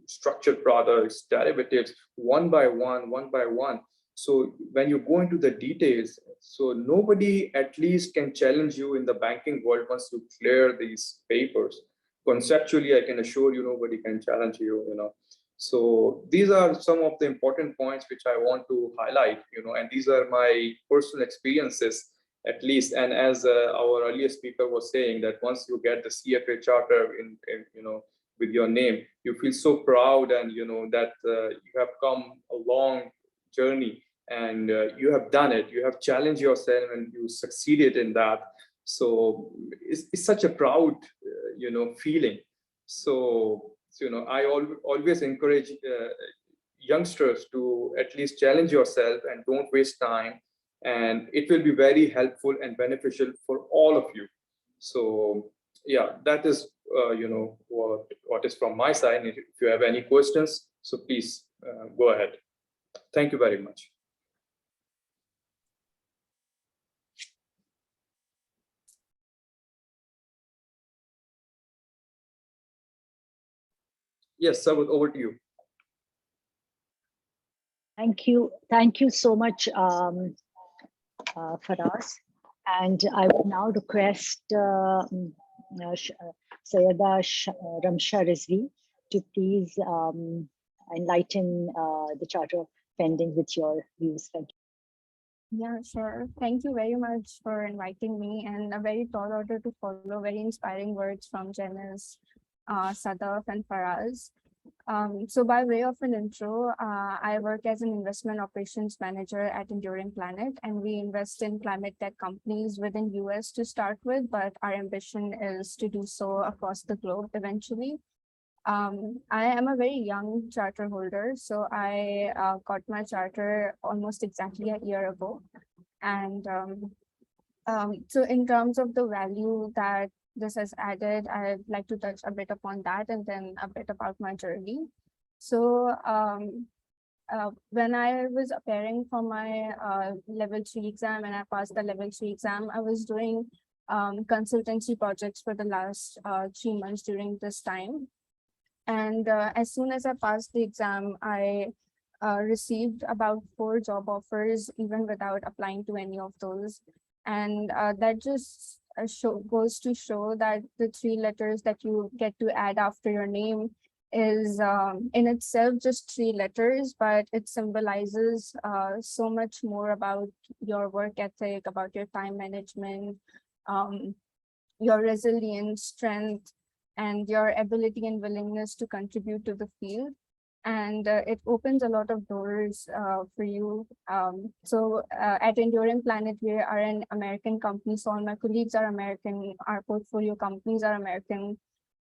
structured products, derivatives, one by one. So when you go into the details, so nobody at least can challenge you in the banking world once you clear these papers. Conceptually, I can assure you, nobody can challenge you, you know. So these are some of the important points which I want to highlight, you know, and these are my personal experiences, at least. And as our earlier speaker was saying, that once you get the CFA charter in you know, with your name, you feel so proud, and you know that you have come a long journey, and you have done it. You have challenged yourself, and you succeeded in that. So it's such a proud, you know, feeling. So, you know, I always encourage youngsters to at least challenge yourself and don't waste time, and it will be very helpful and beneficial for all of you. So yeah, that is you know, what is from my side. If you have any questions, so please go ahead. Thank you very much. Yes, Sabut, over to you. Thank you so much, Faraz. And I will now request Sayyida Ramsha Rizvi to please enlighten the Charter pending with your views. Thank you. Yeah, sure. Thank you very much for inviting me, and a very tall order to follow. Very inspiring words from Janice, Sadaf, and Faraz. So by way of an intro, I work as an investment operations manager at Enduring Planet, and we invest in climate tech companies within US to start with, but our ambition is to do so across the globe eventually. I am a very young charter holder, so I got my charter almost exactly a year ago. And so in terms of the value that this has added, I'd like to touch a bit upon that and then a bit about my journey. So when I was appearing for my level 3 exam and I passed the level 3 exam, I was doing consultancy projects for the last 3 months during this time. And as soon as I passed the exam, I received about 4 job offers, even without applying to any of those. And that just goes to show that the 3 letters that you get to add after your name is in itself just 3 letters, but it symbolizes so much more about your work ethic, about your time management, your resilience, strength, and your ability and willingness to contribute to the field. And it opens a lot of doors for you. So at Enduring Planet, we are an American company. So all my colleagues are American, our portfolio companies are American.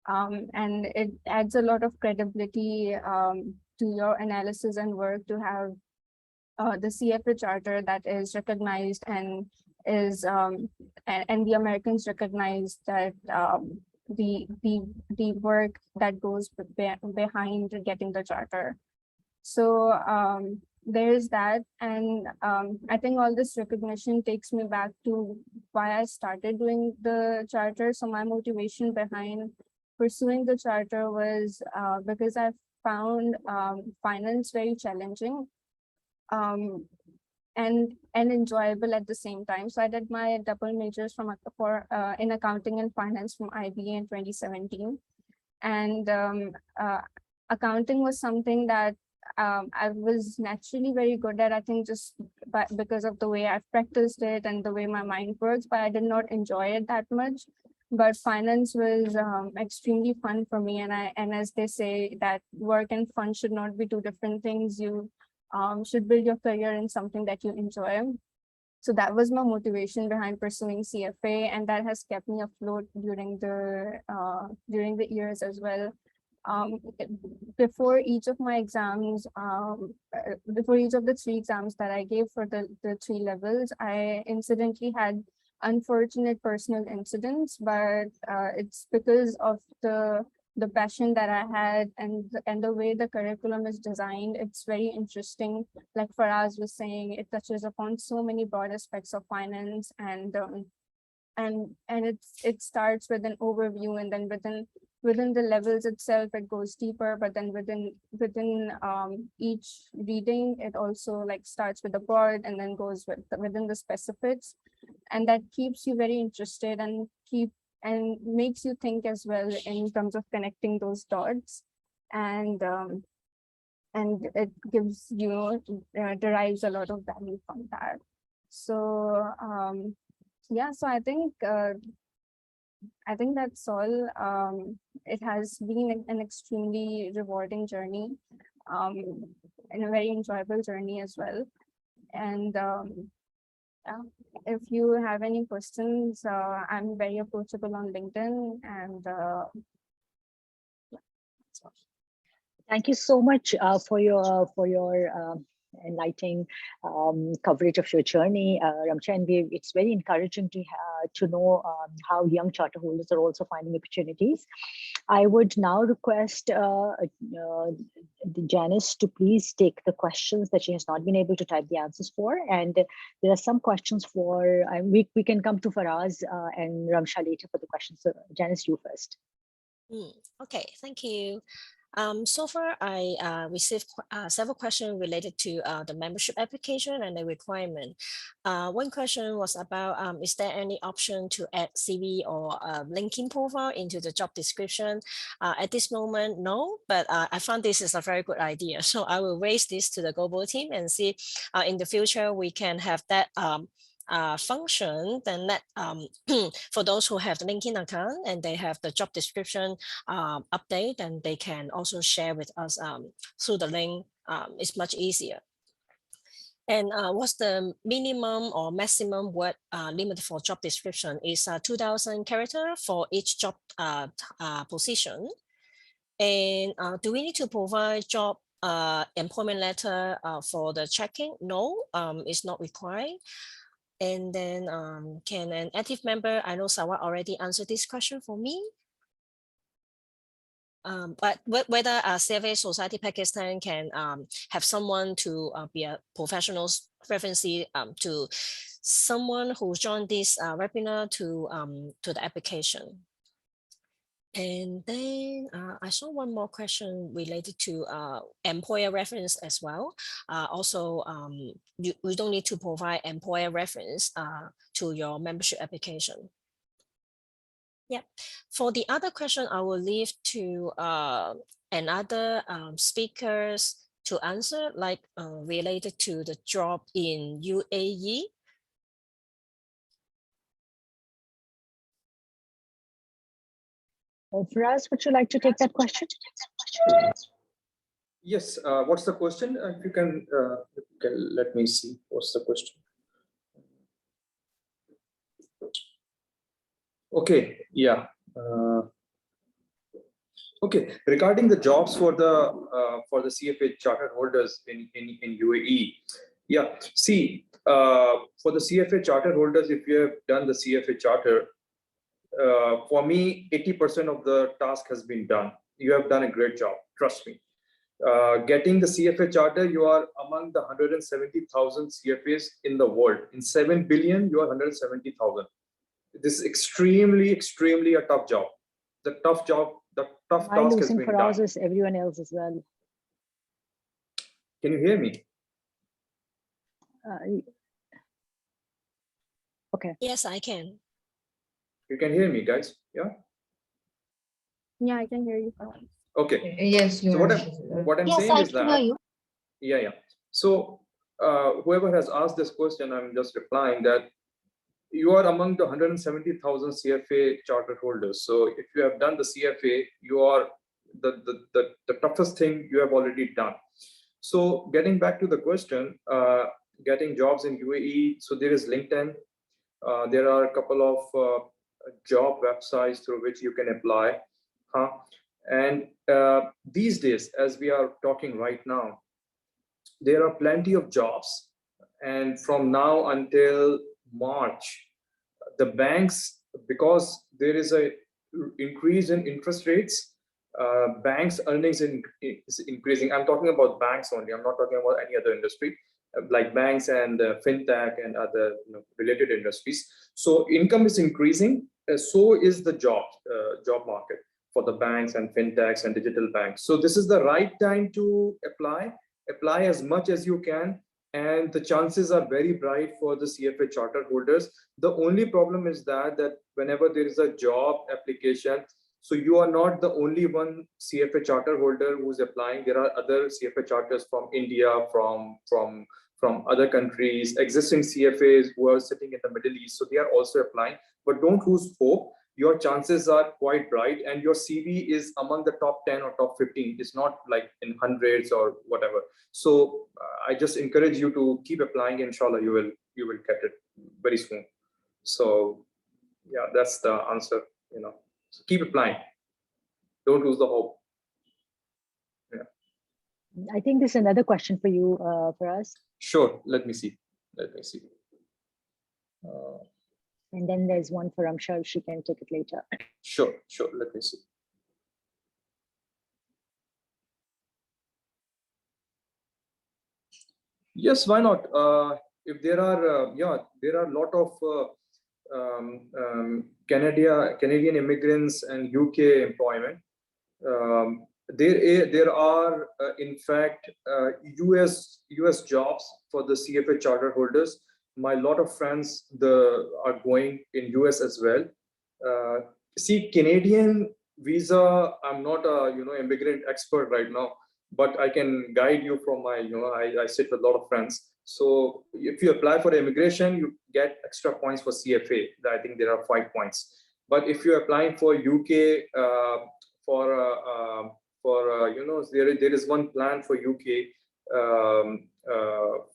And it adds a lot of credibility to your analysis and work to have the CFA Charter that is recognized and is and the Americans recognize that the work that goes behind getting the charter. So there's that. And I think all this recognition takes me back to why I started doing the charter. So my motivation behind pursuing the charter was because I found finance very challenging and enjoyable at the same time. So I did my double majors in accounting and finance from IB in 2017. And accounting was something that I was naturally very good at, I think just because of the way I've practiced it and the way my mind works, but I did not enjoy it that much. But finance was extremely fun for me. And as they say, that work and fun should not be two different things. You should build your career in something that you enjoy. So that was my motivation behind pursuing CFA, and that has kept me afloat during the years as well. Before each of my exams, before each of the 3 exams that I gave for the 3 levels, I incidentally had unfortunate personal incidents, but it's because of the passion that I had and the way the curriculum is designed. It's very interesting. Like Faraz was saying, it touches upon so many broad aspects of finance, and it starts with an overview, and then within the levels itself, it goes deeper. But then within each reading, it also like starts with the broad and then goes within the specifics, and that keeps you very interested and makes you think as well in terms of connecting those dots, and it gives derives a lot of value from that. So yeah, so I think that's all. It has been an extremely rewarding journey, and a very enjoyable journey as well. And yeah, if you have any questions, I'm very approachable on LinkedIn, and that's all. Thank you so much for your enlightening coverage of your journey, Ramcha. And it's very encouraging to know how young charter holders are also finding opportunities. I would now request Janice to please take the questions that she has not been able to type the answers for. And there are some questions for, we can come to Faraz and Ramcha later for the questions. So Janice, you first. Okay, thank you. So far, I received several questions related to the membership application and the requirement. One question was about, is there any option to add CV or LinkedIn profile into the job description? At this moment, no, but I found this is a very good idea. So I will raise this to the global team and see in the future we can have that function, then let for those who have the LinkedIn account and they have the job description update, and they can also share with us through the link. It's much easier. And what's the minimum or maximum word limit for job description? Is 2,000 characters for each job position. And do we need to provide job employment letter for the checking? No, it's not required. And then can an active member, I know Sawa already answered this question for me, but whether Cfa Society Pakistan can have someone to be a professional reference to someone who joined this webinar to the application. And then I saw one more question related to employer reference as well. Also, we don't need to provide employer reference to your membership application. Yeah. For the other question, I will leave to another speakers to answer, like related to the job in UAE. Faraz, would you like to take that question? Yes. What's the question? If you can let me see. What's the question? Okay. Yeah. Okay. Regarding the jobs for the CFA charter holders in UAE. Yeah. See, for the CFA charter holders, if you have done the CFA charter, for me, 80% of the task has been done. You have done a great job. Trust me. Getting the CFA charter, you are among the 170,000 CFAs in the world. In 7 billion, you are 170,000. This is extremely, extremely a tough job. The tough Am I task has losing been Faraz done. as everyone else as well? Can you hear me? Okay. Yes, I can. You can hear me, guys? Yeah. Yeah, I can hear you, Faraz. Okay. Yes, you So what I'm Yes, saying I is can that hear you. yeah. So whoever has asked this question, I'm just replying that you are among the 170,000 CFA charter holders. So if you have done the CFA, you are the toughest thing you have already done. So getting back to the question, getting jobs in UAE. So there is LinkedIn. There are a couple of job websites through which you can apply. And these days, as we are talking right now, there are plenty of jobs. And from now until March, the banks, because there is a increase in interest rates, banks earnings is increasing. I'm talking about banks only. I'm not talking about any other industry like banks and fintech and other related industries. So income is increasing. So is the job market for the banks and fintechs and digital banks. So this is the right time to apply as much as you can. And the chances are very bright for the CFA charter holders. The only problem is that whenever there is a job application, so you are not the only one CFA charter holder who's applying. There are other CFA charters from India, from other countries, existing CFAs who are sitting in the Middle East. So they are also applying. But don't lose hope. Your chances are quite bright, and your CV is among the top 10 or top 15. It's not like in hundreds or whatever. So I just encourage you to keep applying. Inshallah, you will get it very soon. So yeah, that's the answer. So keep applying. Don't lose the hope. Yeah. I think there's another question for you, Faraz. Sure. Let me see. And then there's one for Ramsha, she can take it later. Sure. Let me see. Yes, why not? If there are, there are a lot of Canadian immigrants and UK employment. There are, in fact, US jobs for the CFA charter holders. My lot of friends are going in US as well. See, Canadian visa, I'm not a immigrant expert right now, but I can guide you from my, I sit with a lot of friends. So if you apply for immigration, you get extra points for CFA. I think there are 5 points. But if you're applying for UK, there is one plan for UK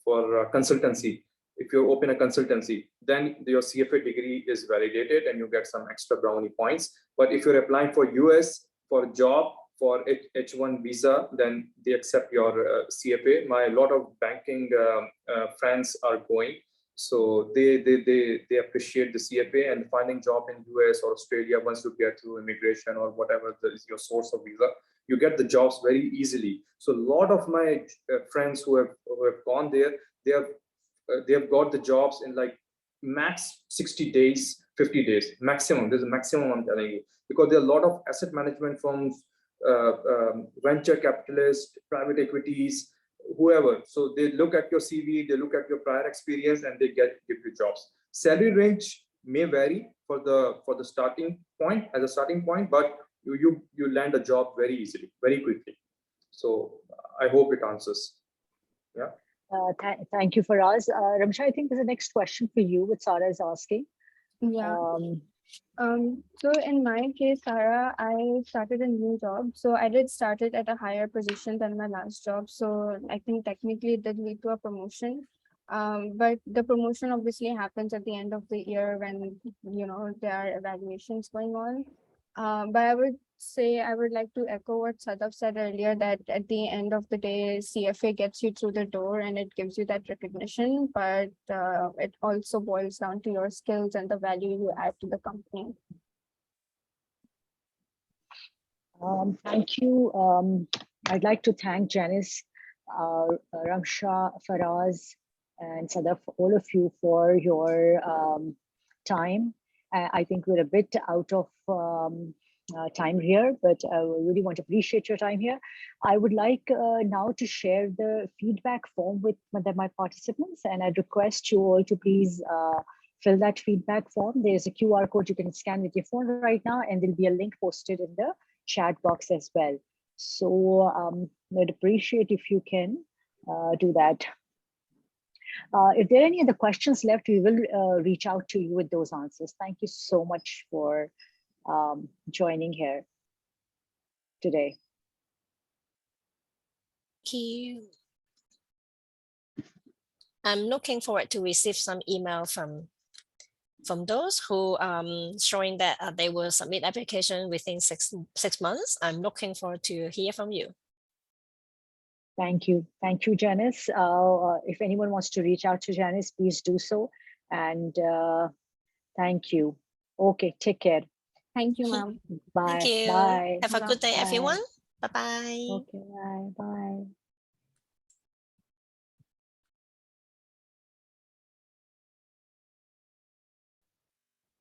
for consultancy. If you open a consultancy, then your CFA degree is validated and you get some extra brownie points. But if you're applying for US for a job, for H1 visa, then they accept your CFA. My lot of banking friends are going, so they appreciate the CFA, and finding job in US or Australia, once you get through immigration or whatever is your source of visa, you get the jobs very easily. So a lot of my friends who have gone there, they have got the jobs in like max 60 days, 50 days maximum. There's a maximum, I'm telling you, because there are a lot of asset management firms, venture capitalists, private equities, whoever. So they look at your CV, they look at your prior experience, and they give you jobs. Salary range may vary for the starting point, as a starting point, but you land a job very easily, very quickly. So I hope it answers. Yeah. Thank you, Faraz. Ramsha, I think there's a next question for you, which Sarah is asking. Yeah. So in my case, Sarah, I started a new job. So I did start it at a higher position than my last job. So I think technically it did lead to a promotion. But the promotion obviously happens at the end of the year when, there are evaluations going on. But I would say, I would like to echo what Sadaf said earlier, that at the end of the day, CFA gets you through the door and it gives you that recognition, but it also boils down to your skills and the value you add to the company. Thank you. I'd like to thank Janice, Ramsha, Faraz, and Sadaf, all of you for your time. I think we're a bit out of time here, but I really want to appreciate your time here. I would like now to share the feedback form with my participants, and I'd request you all to please fill that feedback form. There's a QR code you can scan with your phone right now, and there'll be a link posted in the chat box as well. So I'd appreciate if you can do that. If there are any other questions left, we will reach out to you with those answers. Thank you so much for joining here today. Thank you. I'm looking forward to receive some email from those who showing that they will submit application within six months. I'm looking forward to hear from you. Thank you, Janice. If anyone wants to reach out to Janice, please do so. And thank you. Okay, take care. Thank you, ma'am. Bye. Thank you. Bye. Have a good day, Bye. everyone. Bye-bye. Okay, bye. Bye.